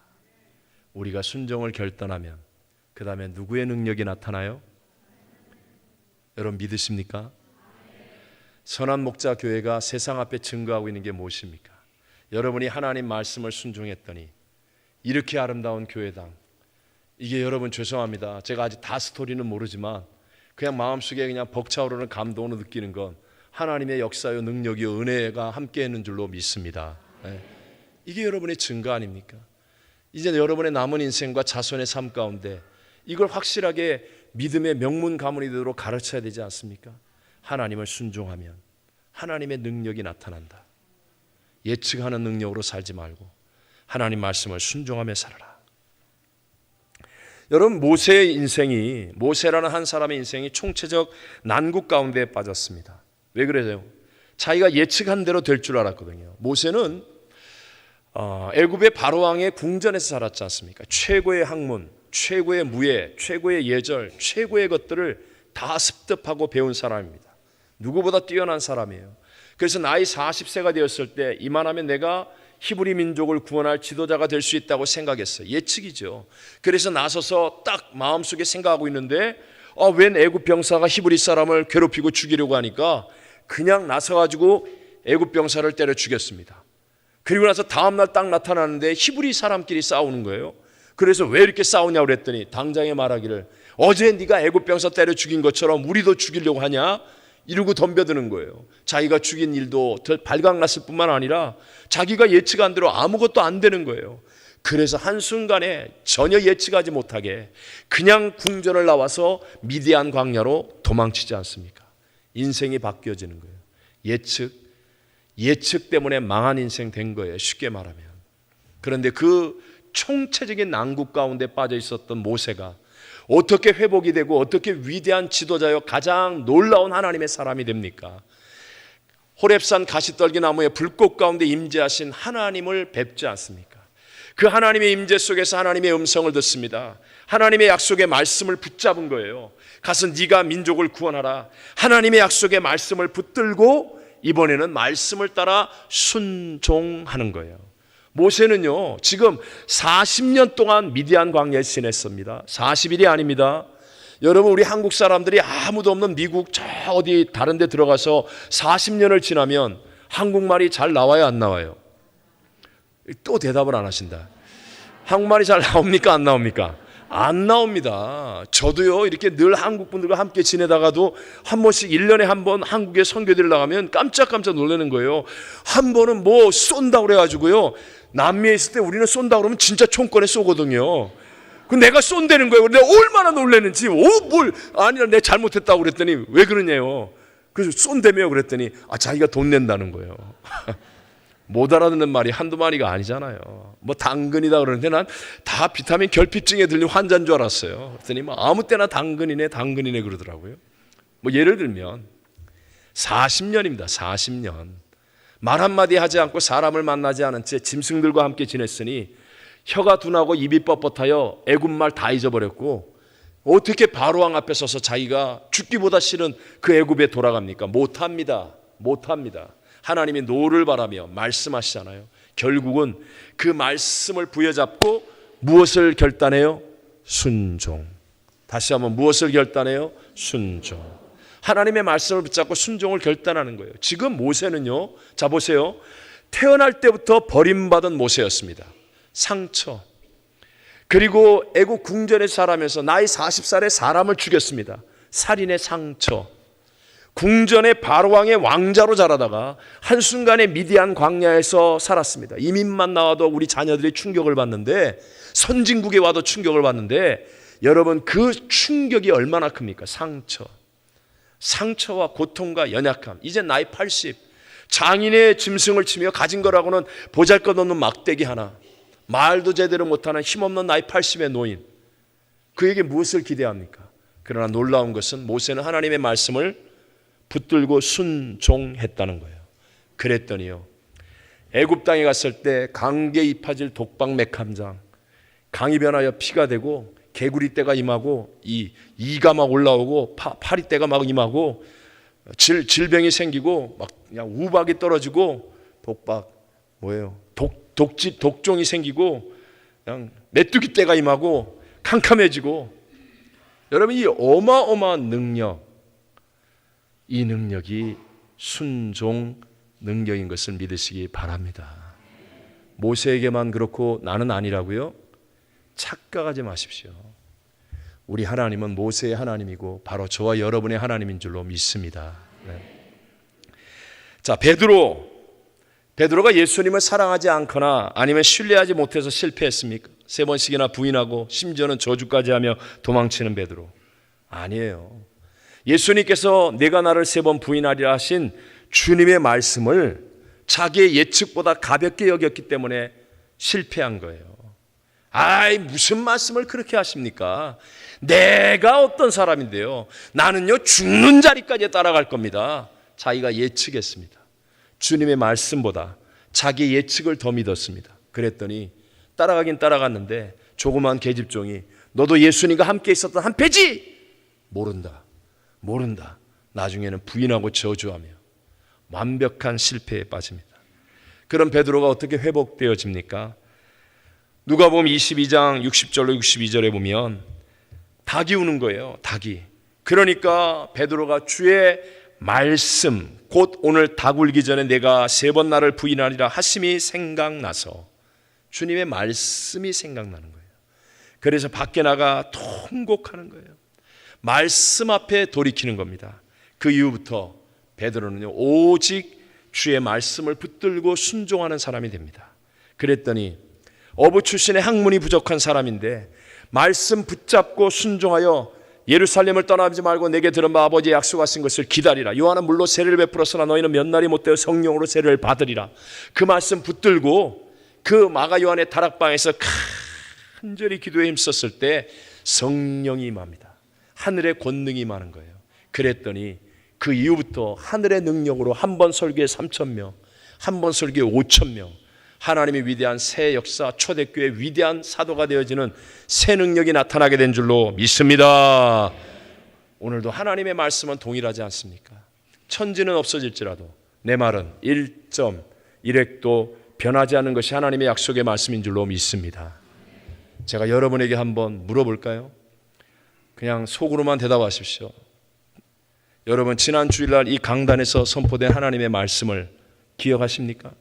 우리가 순종을 결단하면 그 다음에 누구의 능력이 나타나요? 여러분 믿으십니까? 선한 목자 교회가 세상 앞에 증거하고 있는 게 무엇입니까? 여러분이 하나님 말씀을 순종했더니 이렇게 아름다운 교회당, 이게 여러분 죄송합니다. 제가 아직 다 스토리는 모르지만 그냥 마음속에 그냥 벅차오르는 감동으로 느끼는 건 하나님의 역사요 능력이요 은혜가 함께 했는 줄로 믿습니다. 네. 이게 여러분의 증거 아닙니까? 이제 여러분의 남은 인생과 자손의 삶 가운데 이걸 확실하게 믿음의 명문 가문이 되도록 가르쳐야 되지 않습니까? 하나님을 순종하면 하나님의 능력이 나타난다. 예측하는 능력으로 살지 말고 하나님 말씀을 순종하며 살아라. 여러분, 모세라는 한 사람의 인생이 총체적 난국 가운데 빠졌습니다. 왜 그래요? 자기가 예측한 대로 될 줄 알았거든요. 모세는 애굽의 바로왕의 궁전에서 살았지 않습니까? 최고의 학문, 최고의 무예, 최고의 예절, 최고의 것들을 다 습득하고 배운 사람입니다. 누구보다 뛰어난 사람이에요. 그래서 나이 40세가 되었을 때 이만하면 내가 히브리 민족을 구원할 지도자가 될 수 있다고 생각했어요. 예측이죠. 그래서 나서서 딱 마음속에 생각하고 있는데 웬 애굽 병사가 히브리 사람을 괴롭히고 죽이려고 하니까 그냥 나서가지고 애굽 병사를 때려 죽였습니다. 그리고 나서 다음날 딱 나타나는데 히브리 사람끼리 싸우는 거예요. 그래서 왜 이렇게 싸우냐고 그랬더니 당장에 말하기를 어제 네가 애굽 병사 때려 죽인 것처럼 우리도 죽이려고 하냐? 이러고 덤벼드는 거예요. 자기가 죽인 일도 더 발각났을 뿐만 아니라 자기가 예측한 대로 아무것도 안 되는 거예요. 그래서 한순간에 전혀 예측하지 못하게 그냥 궁전을 나와서 미디안 광야로 도망치지 않습니까? 인생이 바뀌어지는 거예요. 예측 때문에 망한 인생 된 거예요. 쉽게 말하면. 그런데 그 총체적인 난국 가운데 빠져 있었던 모세가 어떻게 회복이 되고 어떻게 위대한 지도자여 가장 놀라운 하나님의 사람이 됩니까? 호렙산 가시떨기 나무의 불꽃 가운데 임재하신 하나님을 뵙지 않습니까? 그 하나님의 임재 속에서 하나님의 음성을 듣습니다. 하나님의 약속의 말씀을 붙잡은 거예요. 가서 네가 민족을 구원하라. 하나님의 약속의 말씀을 붙들고 이번에는 말씀을 따라 순종하는 거예요. 모세는요 지금 40년 동안 미디안 광야에 지냈습니다. 40일이 아닙니다. 여러분, 우리 한국 사람들이 아무도 없는 미국 저 어디 다른 데 들어가서 40년을 지나면 한국말이 잘 나와요, 안 나와요? 또 대답을 안 하신다. 한국말이 잘 나옵니까, 안 나옵니까? 안 나옵니다. 저도요 이렇게 늘 한국 분들과 함께 지내다가도 한 번씩 1년에 한 번 한국에 선교대를 나가면 깜짝깜짝 놀라는 거예요. 한 번은 뭐 쏜다고 그래가지고요, 남미에 있을 때 우리는 쏜다고 그러면 진짜 총권에 쏘거든요. 그 내가 쏜다는 거예요. 내가 얼마나 놀랐는지. 아니라 내가 잘못했다고 그랬더니 왜 그러냐요. 그래서 쏜다며요 그랬더니 자기가 돈 낸다는 거예요. 못 알아듣는 말이 한두 마리가 아니잖아요. 뭐 당근이다 그러는데 난 다 비타민 결핍증에 들린 환자인 줄 알았어요. 그랬더니 뭐 아무 때나 당근이네 그러더라고요. 뭐 예를 들면 40년입니다. 40년. 말 한마디 하지 않고 사람을 만나지 않은 채 짐승들과 함께 지냈으니 혀가 둔하고 입이 뻣뻣하여 애굽말 다 잊어버렸고 어떻게 바로왕 앞에 서서 자기가 죽기보다 싫은 그 애굽에 돌아갑니까? 못합니다. 하나님이 노를 바라며 말씀하시잖아요. 결국은 그 말씀을 부여잡고 무엇을 결단해요? 순종. 다시 한번 무엇을 결단해요? 순종. 하나님의 말씀을 붙잡고 순종을 결단하는 거예요. 지금 모세는요, 자 보세요, 태어날 때부터 버림받은 모세였습니다. 상처, 그리고 애국 궁전에서 자라면서 나이 40살에 사람을 죽였습니다. 살인의 상처, 궁전의 바로왕의 왕자로 자라다가 한순간에 미디안 광야에서 살았습니다. 이민만 나와도 우리 자녀들이 충격을 받는데, 선진국에 와도 충격을 받는데, 여러분 그 충격이 얼마나 큽니까? 상처와 고통과 연약함. 이제 나이 80, 장인의 짐승을 치며 가진 거라고는 보잘것없는 막대기 하나, 말도 제대로 못하는 힘없는 나이 80의 노인, 그에게 무엇을 기대합니까? 그러나 놀라운 것은 모세는 하나님의 말씀을 붙들고 순종했다는 거예요. 그랬더니요, 애굽 땅에 갔을 때 강계 이파질 독박 맥함장, 강이 변하여 피가 되고 개구리 떼가 임하고 이가 막 올라오고 파리 떼가 막 임하고 질병이 생기고 막 그냥 우박이 떨어지고 독박 뭐예요? 독종이 생기고 그냥 메뚜기 떼가 임하고 캄캄해지고, 여러분 이 어마어마한 능력, 이 능력이 순종 능력인 것을 믿으시기 바랍니다. 모세에게만 그렇고 나는 아니라고요? 착각하지 마십시오. 우리 하나님은 모세의 하나님이고 바로 저와 여러분의 하나님인 줄로 믿습니다. 네. 자, 베드로가 예수님을 사랑하지 않거나 아니면 신뢰하지 못해서 실패했습니까? 3번씩이나 부인하고 심지어는 저주까지 하며 도망치는 베드로 아니에요. 예수님께서 내가 나를 3번 부인하리라 하신 주님의 말씀을 자기의 예측보다 가볍게 여겼기 때문에 실패한 거예요. 아이, 무슨 말씀을 그렇게 하십니까? 내가 어떤 사람인데요, 나는요 죽는 자리까지 따라갈 겁니다. 자기가 예측했습니다. 주님의 말씀보다 자기 예측을 더 믿었습니다. 그랬더니 따라가긴 따라갔는데 조그만 계집종이 너도 예수님과 함께 있었던 한패지? 모른다. 나중에는 부인하고 저주하며 완벽한 실패에 빠집니다. 그럼 베드로가 어떻게 회복되어집니까? 누가복음 22장 60절로 62절에 보면 닭이 우는 거예요. 닭이. 그러니까 베드로가 주의 말씀, 곧 오늘 닭 울기 전에 내가 3번 나를 부인하리라 하심이 생각나서, 주님의 말씀이 생각나는 거예요. 그래서 밖에 나가 통곡하는 거예요. 말씀 앞에 돌이키는 겁니다. 그 이후부터 베드로는요 오직 주의 말씀을 붙들고 순종하는 사람이 됩니다. 그랬더니 어부 출신의 학문이 부족한 사람인데 말씀 붙잡고 순종하여 예루살렘을 떠나지 말고 내게 들은 바 아버지의 약속하신 것을 기다리라. 요한은 물로 세례를 베풀었으나 너희는 몇 날이 못되어 성령으로 세례를 받으리라. 그 말씀 붙들고 그 마가 요한의 다락방에서 간절히 기도에 힘썼을 때 성령이 임합니다. 하늘의 권능이 임하는 거예요. 그랬더니 그 이후부터 하늘의 능력으로 한 번 설교에 3,000명, 한 번 설교에 5,000명, 하나님의 위대한 새 역사, 초대교회의 위대한 사도가 되어지는 새 능력이 나타나게 된 줄로 믿습니다. 오늘도 하나님의 말씀은 동일하지 않습니까? 천지는 없어질지라도 내 말은 1.1획도 변하지 않는 것이 하나님의 약속의 말씀인 줄로 믿습니다. 제가 여러분에게 한번 물어볼까요? 그냥 속으로만 대답하십시오. 여러분 지난 주일날 이 강단에서 선포된 하나님의 말씀을 기억하십니까?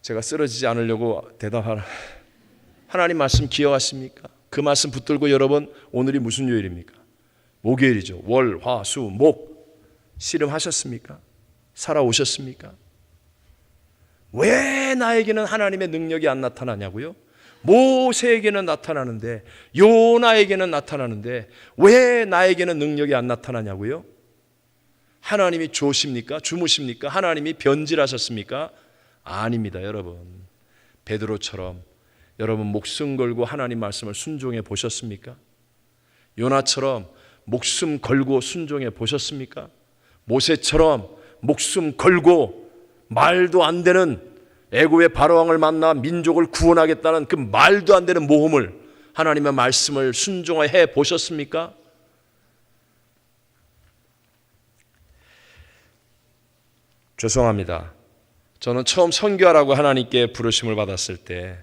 제가 쓰러지지 않으려고 대답하라. 하나님 말씀 기억하십니까? 그 말씀 붙들고 여러분 오늘이 무슨 요일입니까? 목요일이죠. 월, 화, 수, 목 씨름하셨습니까? 살아오셨습니까? 왜 나에게는 하나님의 능력이 안 나타나냐고요? 모세에게는 나타나는데, 요나에게는 나타나는데 왜 나에게는 능력이 안 나타나냐고요? 하나님이 조십니까? 주무십니까? 하나님이 변질하셨습니까? 아닙니다. 여러분 베드로처럼 여러분 목숨 걸고 하나님 말씀을 순종해 보셨습니까? 요나처럼 목숨 걸고 순종해 보셨습니까? 모세처럼 목숨 걸고 말도 안 되는 애굽의 바로왕을 만나 민족을 구원하겠다는 그 말도 안 되는 모험을, 하나님의 말씀을 순종해 보셨습니까? 죄송합니다. 저는 처음 선교하라고 하나님께 부르심을 받았을 때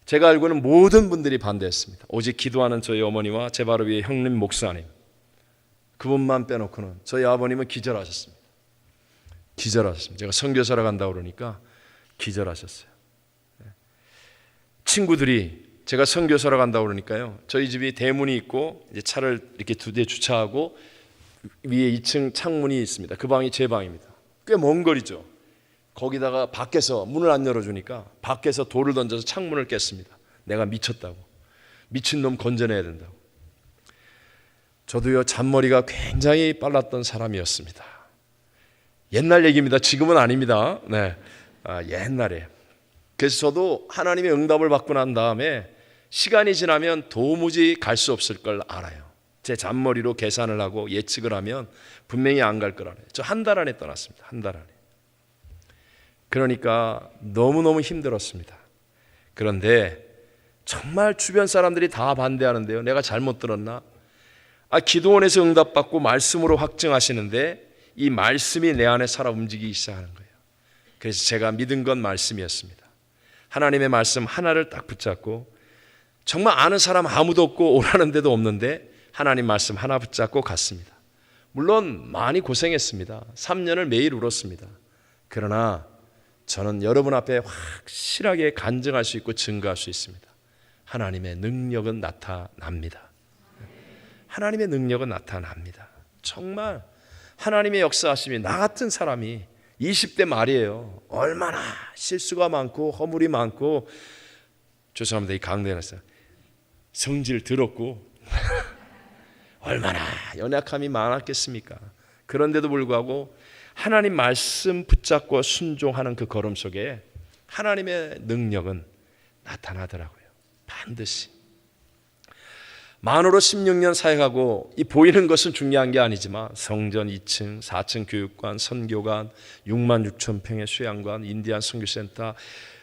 제가 알고는 모든 분들이 반대했습니다. 오직 기도하는 저희 어머니와 제 바로 위에 형님 목사님, 그분만 빼놓고는 저희 아버님은 기절하셨습니다. 제가 선교사로 간다고 그러니까 기절하셨어요. 친구들이 제가 선교사로 간다고 그러니까요, 저희 집이 대문이 있고 이제 차를 이렇게 2대 주차하고 위에 2층 창문이 있습니다. 그 방이 제 방입니다. 꽤 먼 거리죠. 거기다가 밖에서 문을 안 열어주니까 밖에서 돌을 던져서 창문을 깼습니다. 내가 미쳤다고, 미친놈 건져내야 된다고. 저도요 잔머리가 굉장히 빨랐던 사람이었습니다. 옛날 얘기입니다. 지금은 아닙니다. 네, 옛날에 그래서 저도 하나님의 응답을 받고 난 다음에 시간이 지나면 도무지 갈 수 없을 걸 알아요. 제 잔머리로 계산을 하고 예측을 하면 분명히 안 갈 걸 알아요. 저 한 달 안에 떠났습니다. 한 달 안에. 그러니까 너무너무 힘들었습니다. 그런데 정말 주변 사람들이 다 반대하는데요. 내가 잘못 들었나? 기도원에서 응답받고 말씀으로 확증하시는데 이 말씀이 내 안에 살아 움직이기 시작하는 거예요. 그래서 제가 믿은 건 말씀이었습니다. 하나님의 말씀 하나를 딱 붙잡고, 정말 아는 사람 아무도 없고 오라는 데도 없는데 하나님 말씀 하나 붙잡고 갔습니다. 물론 많이 고생했습니다. 3년을 매일 울었습니다. 그러나 저는 여러분 앞에 확실하게 간증할 수 있고 증거할 수 있습니다. 하나님의 능력은 나타납니다. 하나님의 능력은 나타납니다. 정말 하나님의 역사하심이, 나 같은 사람이 20대 말이에요. 얼마나 실수가 많고 허물이 많고, 죄송합니다, 이 강대였어요. 성질 더럽고 얼마나 연약함이 많았겠습니까? 그런데도 불구하고 하나님 말씀 붙잡고 순종하는 그 걸음 속에 하나님의 능력은 나타나더라고요. 반드시. 만으로 16년 사역하고 이 보이는 것은 중요한 게 아니지만 성전 2층, 4층 교육관, 선교관, 6만 6천 평의 수양관, 인디안 선교센터,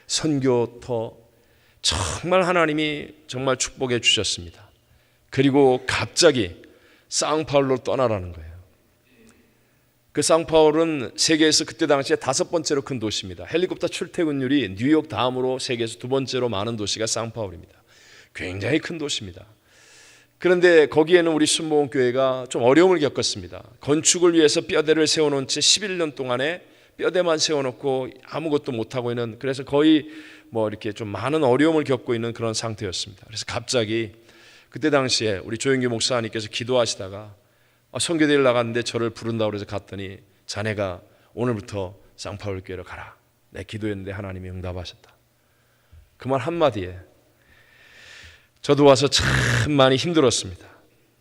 선교터, 정말 하나님이 정말 축복해 주셨습니다. 그리고 갑자기 상파울로 떠나라는 거예요. 그 상파울은 세계에서 그때 당시에 5번째로 큰 도시입니다. 헬리콥터 출퇴근율이 뉴욕 다음으로 세계에서 2번째로 많은 도시가 상파울입니다. 굉장히 큰 도시입니다. 그런데 거기에는 우리 순복음교회가 좀 어려움을 겪었습니다. 건축을 위해서 뼈대를 세워놓은 채 11년 동안에 뼈대만 세워놓고 아무것도 못하고 있는, 그래서 거의 이렇게 좀 많은 어려움을 겪고 있는 그런 상태였습니다. 그래서 갑자기 그때 당시에 우리 조영규 목사님께서 기도하시다가 선교대회를 나갔는데 저를 부른다고 해서 갔더니, 자네가 오늘부터 상파울 교회로 가라. 내 기도했는데 하나님이 응답하셨다. 그 말 한마디에 저도 와서 참 많이 힘들었습니다.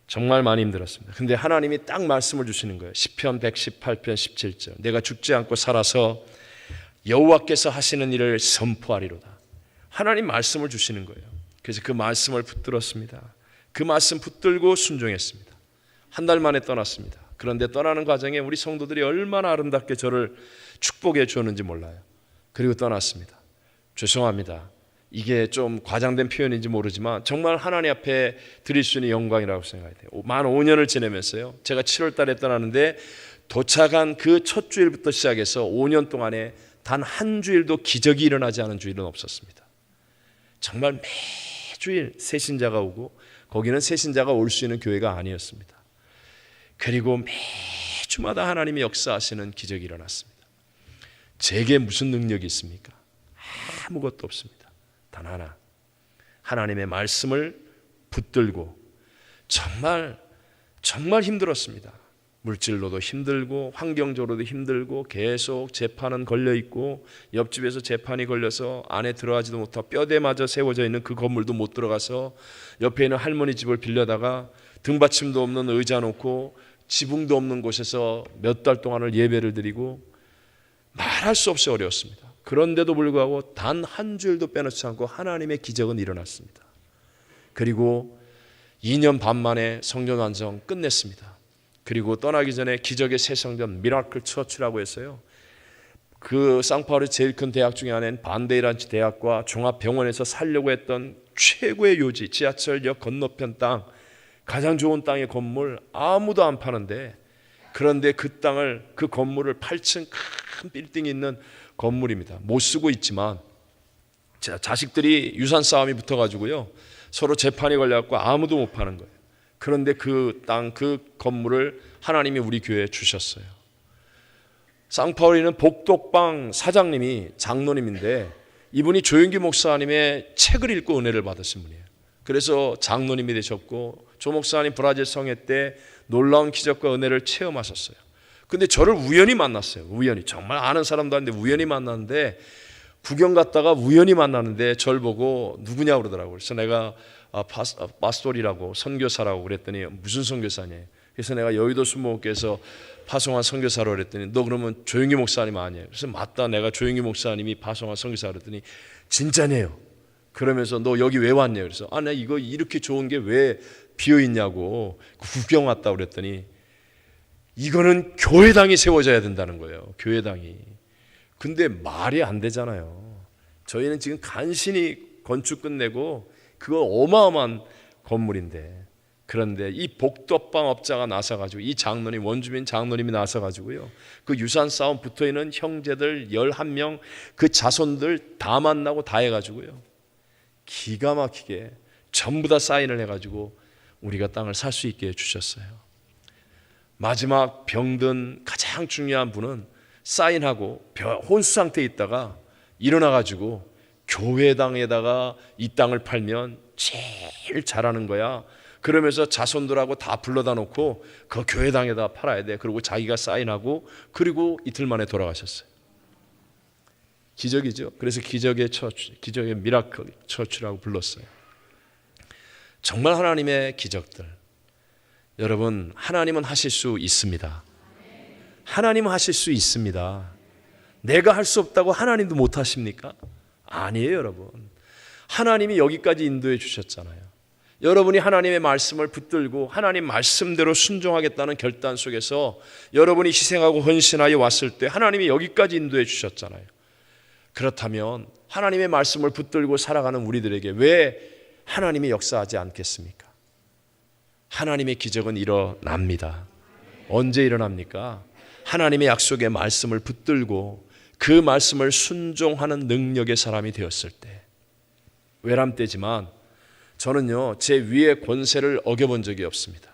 정말 많이 힘들었습니다. 근데 하나님이 딱 말씀을 주시는 거예요. 시편 118편 17절. 내가 죽지 않고 살아서 여호와께서 하시는 일을 선포하리로다. 하나님 말씀을 주시는 거예요. 그래서 그 말씀을 붙들었습니다. 그 말씀 붙들고 순종했습니다. 한 달 만에 떠났습니다. 그런데 떠나는 과정에 우리 성도들이 얼마나 아름답게 저를 축복해 주었는지 몰라요. 그리고 떠났습니다. 죄송합니다. 이게 좀 과장된 표현인지 모르지만 정말 하나님 앞에 드릴 수 있는 영광이라고 생각해요. 만 5년을 지내면서요, 제가 7월 달에 떠나는데 도착한 그 첫 주일부터 시작해서 5년 동안에 단 한 주일도 기적이 일어나지 않은 주일은 없었습니다. 정말 매주일 새신자가 오고, 거기는 새신자가 올 수 있는 교회가 아니었습니다. 그리고 매주마다 하나님이 역사하시는 기적이 일어났습니다. 제게 무슨 능력이 있습니까? 아무것도 없습니다. 단 하나, 하나님의 말씀을 붙들고. 정말 힘들었습니다. 물질로도 힘들고 환경적으로도 힘들고 계속 재판은 걸려있고, 옆집에서 재판이 걸려서 안에 들어가지도 못하고 뼈대마저 세워져 있는 그 건물도 못 들어가서 옆에 있는 할머니 집을 빌려다가 등받침도 없는 의자 놓고 지붕도 없는 곳에서 몇 달 동안을 예배를 드리고, 말할 수 없이 어려웠습니다. 그런데도 불구하고 단 한 주일도 빼놓지 않고 하나님의 기적은 일어났습니다. 그리고 2년 반 만에 성전 완성 끝냈습니다. 그리고 떠나기 전에 기적의 새 성전 미라클 처치라고 했어요. 그 상파울의 제일 큰 대학 중에 하나인 반데이란 대학과 종합병원에서 살려고 했던 최고의 요지, 지하철역 건너편 땅, 가장 좋은 땅의 건물 아무도 안 파는데, 그런데 그 땅을, 그 건물을 8층 큰 빌딩이 있는 건물입니다. 못 쓰고 있지만 자식들이 유산 싸움이 붙어가지고요, 서로 재판이 걸려갖고 아무도 못 파는 거예요. 그런데 그 땅, 그 건물을 하나님이 우리 교회에 주셨어요. 쌍파울이는 복덕방 사장님이 장로님인데, 이분이 조영기 목사님의 책을 읽고 은혜를 받으신 분이에요. 그래서 장로님이 되셨고, 조 목사님 브라질 성회 때 놀라운 기적과 은혜를 체험하셨어요. 근데 저를 우연히 만났어요. 우연히. 정말 아는 사람도 아닌데 우연히 만났는데, 구경 갔다가 우연히 만났는데 저를 보고 누구냐고 그러더라고요. 그래서 내가 파스토리라고, 선교사라고 그랬더니 무슨 선교사니? 그래서 내가 여의도 순복음교회에서 파송한 선교사로 그랬더니 너 그러면 조영기 목사님 아니에요? 그래서 맞다, 내가 조영기 목사님이 파송한 선교사로 그랬더니 진짜네요. 그러면서 너 여기 왜 왔냐? 그래서 나 이거 이렇게 좋은 게 왜 비어 있냐고 구경 왔다 그랬더니 이거는 교회당이 세워져야 된다는 거예요. 교회당이. 근데 말이 안 되잖아요. 저희는 지금 간신히 건축 끝내고 그거 어마어마한 건물인데, 그런데 이 복덕방 업자가 나서가지고 이 장로님, 원주민 장로님이 나서가지고요, 그 유산 싸움 붙어있는 형제들 11명 그 자손들 다 만나고 다 해가지고요 기가 막히게 전부 다 사인을 해가지고 우리가 땅을 살 수 있게 해주셨어요. 마지막 병든 가장 중요한 분은 사인하고 혼수 상태에 있다가 일어나가지고 교회당에다가 이 땅을 팔면 제일 잘하는 거야. 그러면서 자손들하고 다 불러다 놓고 그 교회당에다 팔아야 돼. 그리고 자기가 사인하고 그리고 이틀 만에 돌아가셨어요. 기적이죠. 그래서 기적의 처치, 기적의 미라클 처치라고 불렀어요. 정말 하나님의 기적들. 여러분, 하나님은 하실 수 있습니다. 하나님은 하실 수 있습니다. 내가 할 수 없다고 하나님도 못 하십니까? 아니에요, 여러분. 하나님이 여기까지 인도해 주셨잖아요. 여러분이 하나님의 말씀을 붙들고 하나님 말씀대로 순종하겠다는 결단 속에서 여러분이 희생하고 헌신하여 왔을 때 하나님이 여기까지 인도해 주셨잖아요. 그렇다면 하나님의 말씀을 붙들고 살아가는 우리들에게 왜 하나님이 역사하지 않겠습니까? 하나님의 기적은 일어납니다. 언제 일어납니까? 하나님의 약속의 말씀을 붙들고 그 말씀을 순종하는 능력의 사람이 되었을 때. 외람 때지만 저는요, 제 위의 권세를 어겨본 적이 없습니다.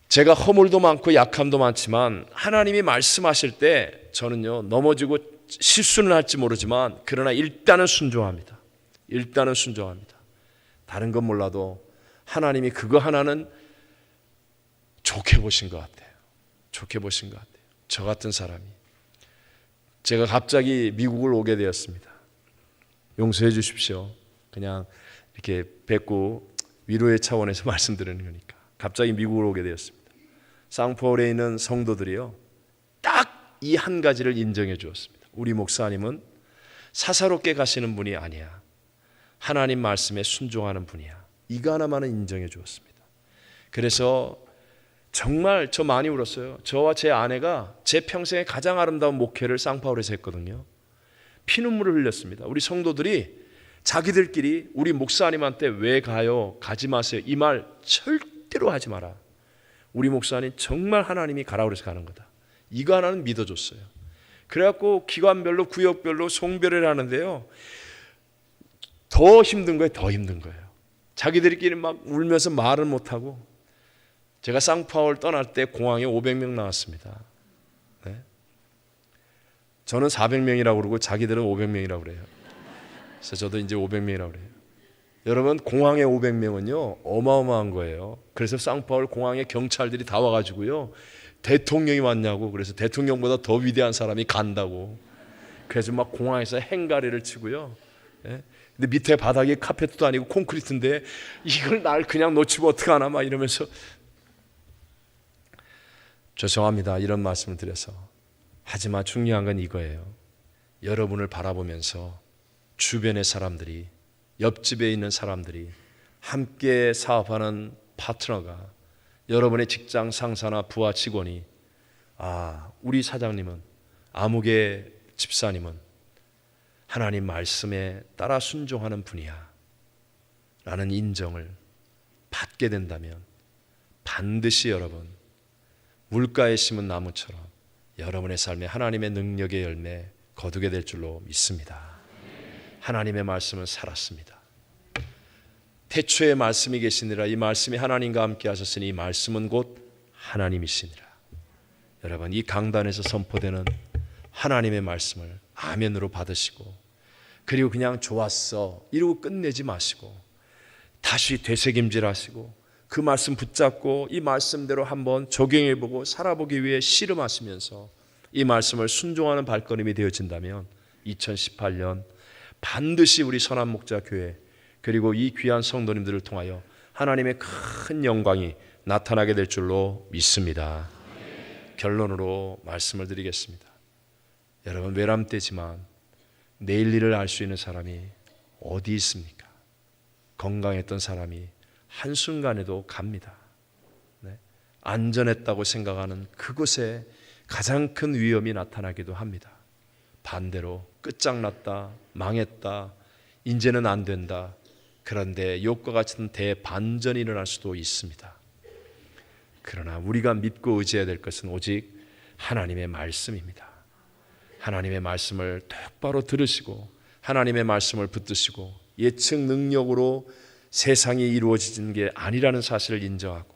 제가 허물도 많고 약함도 많지만 하나님이 말씀하실 때 저는요, 넘어지고 실수는 할지 모르지만 그러나 일단은 순종합니다. 일단은 순종합니다. 다른 건 몰라도 하나님이 그거 하나는 좋게 보신 것 같아요. 좋게 보신 것 같아요. 저 같은 사람이. 제가 갑자기 미국을 오게 되었습니다. 용서해 주십시오. 그냥 이렇게 뵙고 위로의 차원에서 말씀드리는 거니까. 갑자기 미국을 오게 되었습니다. 상포울에 있는 성도들이요, 딱 이 한 가지를 인정해 주었습니다. 우리 목사님은 사사롭게 가시는 분이 아니야. 하나님 말씀에 순종하는 분이야. 이거 하나만은 인정해 주었습니다. 그래서 정말 저 많이 울었어요. 저와 제 아내가 제 평생에 가장 아름다운 목회를 상파울에서 했거든요. 피눈물을 흘렸습니다. 우리 성도들이 자기들끼리 우리 목사님한테 왜 가요? 가지 마세요. 이 말 절대로 하지 마라. 우리 목사님 정말 하나님이 가라고 그래서 가는 거다. 이거 하나는 믿어줬어요. 그래갖고 기관별로 구역별로 송별을 하는데요, 더 힘든 거예요. 더 힘든 거예요. 자기들끼리 막 울면서 말을 못하고. 제가 상파울 떠날 때 공항에 500명 나왔습니다. 네? 저는 400명이라고 그러고 자기들은 500명이라고 그래요. 그래서 저도 이제 500명이라고 그래요. 여러분, 공항에 500명은요 어마어마한 거예요. 그래서 상파울 공항에 경찰들이 다 와가지고요, 대통령이 왔냐고, 그래서 대통령보다 더 위대한 사람이 간다고. 그래서 막 공항에서 행가리를 치고요. 예? 근데 밑에 바닥이 카펫도 아니고 콘크리트인데 이걸 날 그냥 놓치고 어떡하나 막 이러면서. 죄송합니다, 이런 말씀을 드려서. 하지만 중요한 건 이거예요. 여러분을 바라보면서 주변의 사람들이, 옆집에 있는 사람들이, 함께 사업하는 파트너가, 여러분의 직장 상사나 부하 직원이, 우리 사장님은, 아무개 집사님은 하나님 말씀에 따라 순종하는 분이야 라는 인정을 받게 된다면 반드시 여러분, 물가에 심은 나무처럼 여러분의 삶에 하나님의 능력의 열매 거두게 될 줄로 믿습니다. 하나님의 말씀은 살았습니다. 태초에 말씀이 계시니라. 이 말씀이 하나님과 함께 하셨으니 이 말씀은 곧 하나님이시니라. 여러분, 이 강단에서 선포되는 하나님의 말씀을 아멘으로 받으시고, 그리고 그냥 좋았어 이러고 끝내지 마시고 다시 되새김질 하시고 그 말씀 붙잡고 이 말씀대로 한번 적용해보고 살아보기 위해 씨름하시면서 이 말씀을 순종하는 발걸음이 되어진다면 2018년 반드시 우리 선한 목자 교회, 그리고 이 귀한 성도님들을 통하여 하나님의 큰 영광이 나타나게 될 줄로 믿습니다. 결론으로 말씀을 드리겠습니다. 여러분, 외람 때지만 내일 일을 알 수 있는 사람이 어디 있습니까? 건강했던 사람이 한순간에도 갑니다. 네? 안전했다고 생각하는 그곳에 가장 큰 위험이 나타나기도 합니다. 반대로 끝장났다, 망했다, 이제는 안 된다, 그런데 욥과 같은 대반전이 일어날 수도 있습니다. 그러나 우리가 믿고 의지해야 될 것은 오직 하나님의 말씀입니다. 하나님의 말씀을 똑바로 들으시고 하나님의 말씀을 붙드시고 예측 능력으로 세상이 이루어지는 게 아니라는 사실을 인정하고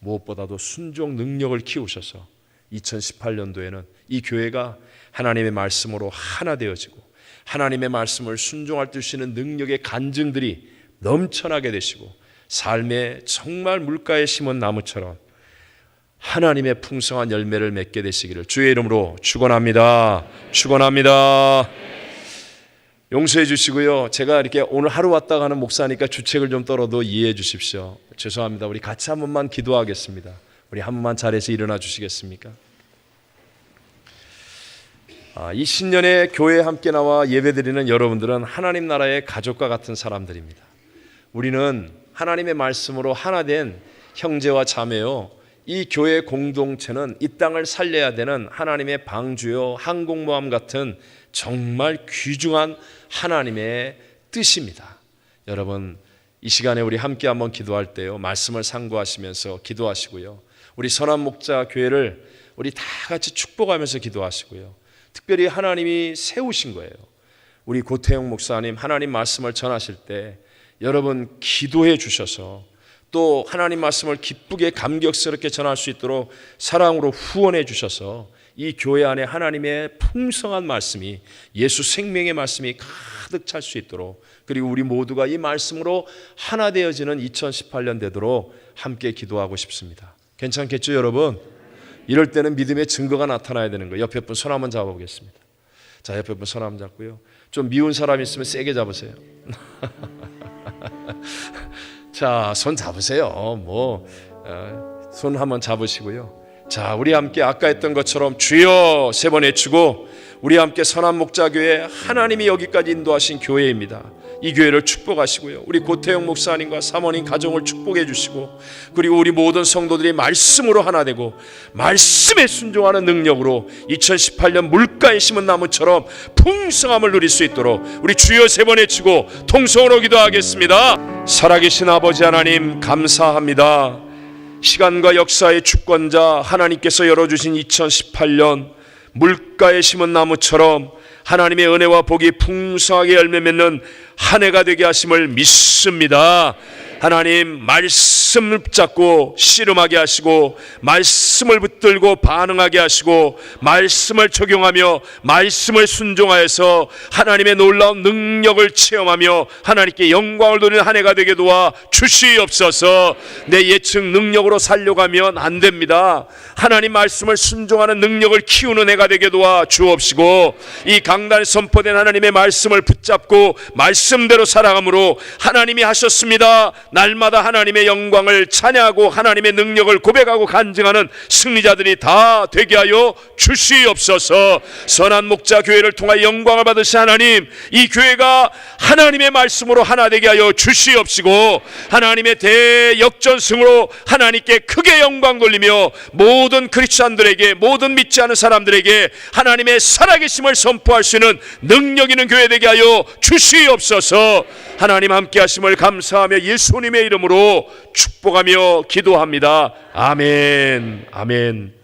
무엇보다도 순종 능력을 키우셔서 2018년도에는 이 교회가 하나님의 말씀으로 하나 되어지고 하나님의 말씀을 순종할 수 있는 능력의 간증들이 넘쳐나게 되시고 삶에 정말 물가에 심은 나무처럼 하나님의 풍성한 열매를 맺게 되시기를 주의 이름으로 축원합니다. 축원합니다. 용서해 주시고요. 제가 이렇게 오늘 하루 왔다 가는 목사니까 주책을 좀 떨어도 이해해 주십시오. 죄송합니다. 우리 같이 한 번만 기도하겠습니다. 우리 한 번만 자리에서 일어나 주시겠습니까? 이 신년에 교회에 함께 나와 예배드리는 여러분들은 하나님 나라의 가족과 같은 사람들입니다. 우리는 하나님의 말씀으로 하나 된 형제와 자매요, 이 교회 공동체는 이 땅을 살려야 되는 하나님의 방주요 항공모함 같은 정말 귀중한 하나님의 뜻입니다. 여러분, 이 시간에 우리 함께 한번 기도할 때요, 말씀을 상고하시면서 기도하시고요, 우리 선한 목자 교회를 우리 다 같이 축복하면서 기도하시고요, 특별히 하나님이 세우신 거예요. 우리 고태영 목사님 하나님 말씀을 전하실 때 여러분 기도해 주셔서 또 하나님 말씀을 기쁘게 감격스럽게 전할 수 있도록 사랑으로 후원해 주셔서 이 교회 안에 하나님의 풍성한 말씀이, 예수 생명의 말씀이 가득 찰 수 있도록, 그리고 우리 모두가 이 말씀으로 하나 되어지는 2018년 되도록 함께 기도하고 싶습니다. 괜찮겠죠 여러분? 이럴 때는 믿음의 증거가 나타나야 되는 거예요. 옆에 분 손 한번 잡아보겠습니다. 자, 옆에 분 손 한번 잡고요, 좀 미운 사람 있으면 세게 잡으세요. 자, 손 잡으세요. 손 한번 잡으시고요. 자, 우리 함께 아까 했던 것처럼 주여 세 번 외치고 우리 함께 선한 목자교회, 하나님이 여기까지 인도하신 교회입니다. 이 교회를 축복하시고요, 우리 고태영 목사님과 사모님 가정을 축복해 주시고, 그리고 우리 모든 성도들이 말씀으로 하나 되고 말씀에 순종하는 능력으로 2018년 물가에 심은 나무처럼 풍성함을 누릴 수 있도록 우리 주여 세 번 외치고 통성으로 기도하겠습니다. 살아계신 아버지 하나님, 감사합니다. 시간과 역사의 주권자 하나님께서 열어주신 2018년 물가에 심은 나무처럼 하나님의 은혜와 복이 풍성하게 열매 맺는 한 해가 되게 하심을 믿습니다. 하나님, 말씀을 붙잡고 씨름하게 하시고 말씀을 붙들고 반응하게 하시고 말씀을 적용하며 말씀을 순종하여서 하나님의 놀라운 능력을 체험하며 하나님께 영광을 돌리는 한 해가 되게 도와 주시옵소서. 내 예측 능력으로 살려가면 안 됩니다. 하나님 말씀을 순종하는 능력을 키우는 해가 되게 도와 주옵시고, 이 강단에 선포된 하나님의 말씀을 붙잡고 말씀대로 살아감으로 하나님이 하셨습니다. 날마다 하나님의 영광을 찬양하고 하나님의 능력을 고백하고 간증하는 승리자들이 다 되게 하여 주시옵소서. 선한 목자 교회를 통하여 영광을 받으신 하나님, 이 교회가 하나님의 말씀으로 하나 되게 하여 주시옵시고, 하나님의 대역전승으로 하나님께 크게 영광 돌리며 모든 크리스찬들에게, 모든 믿지 않은 사람들에게 하나님의 살아계심을 선포할 수 있는 능력 있는 교회 되게 하여 주시옵소서. 하나님 함께 하심을 감사하며 예수님의 이름으로 축복하며 기도합니다. 아멘. 아멘.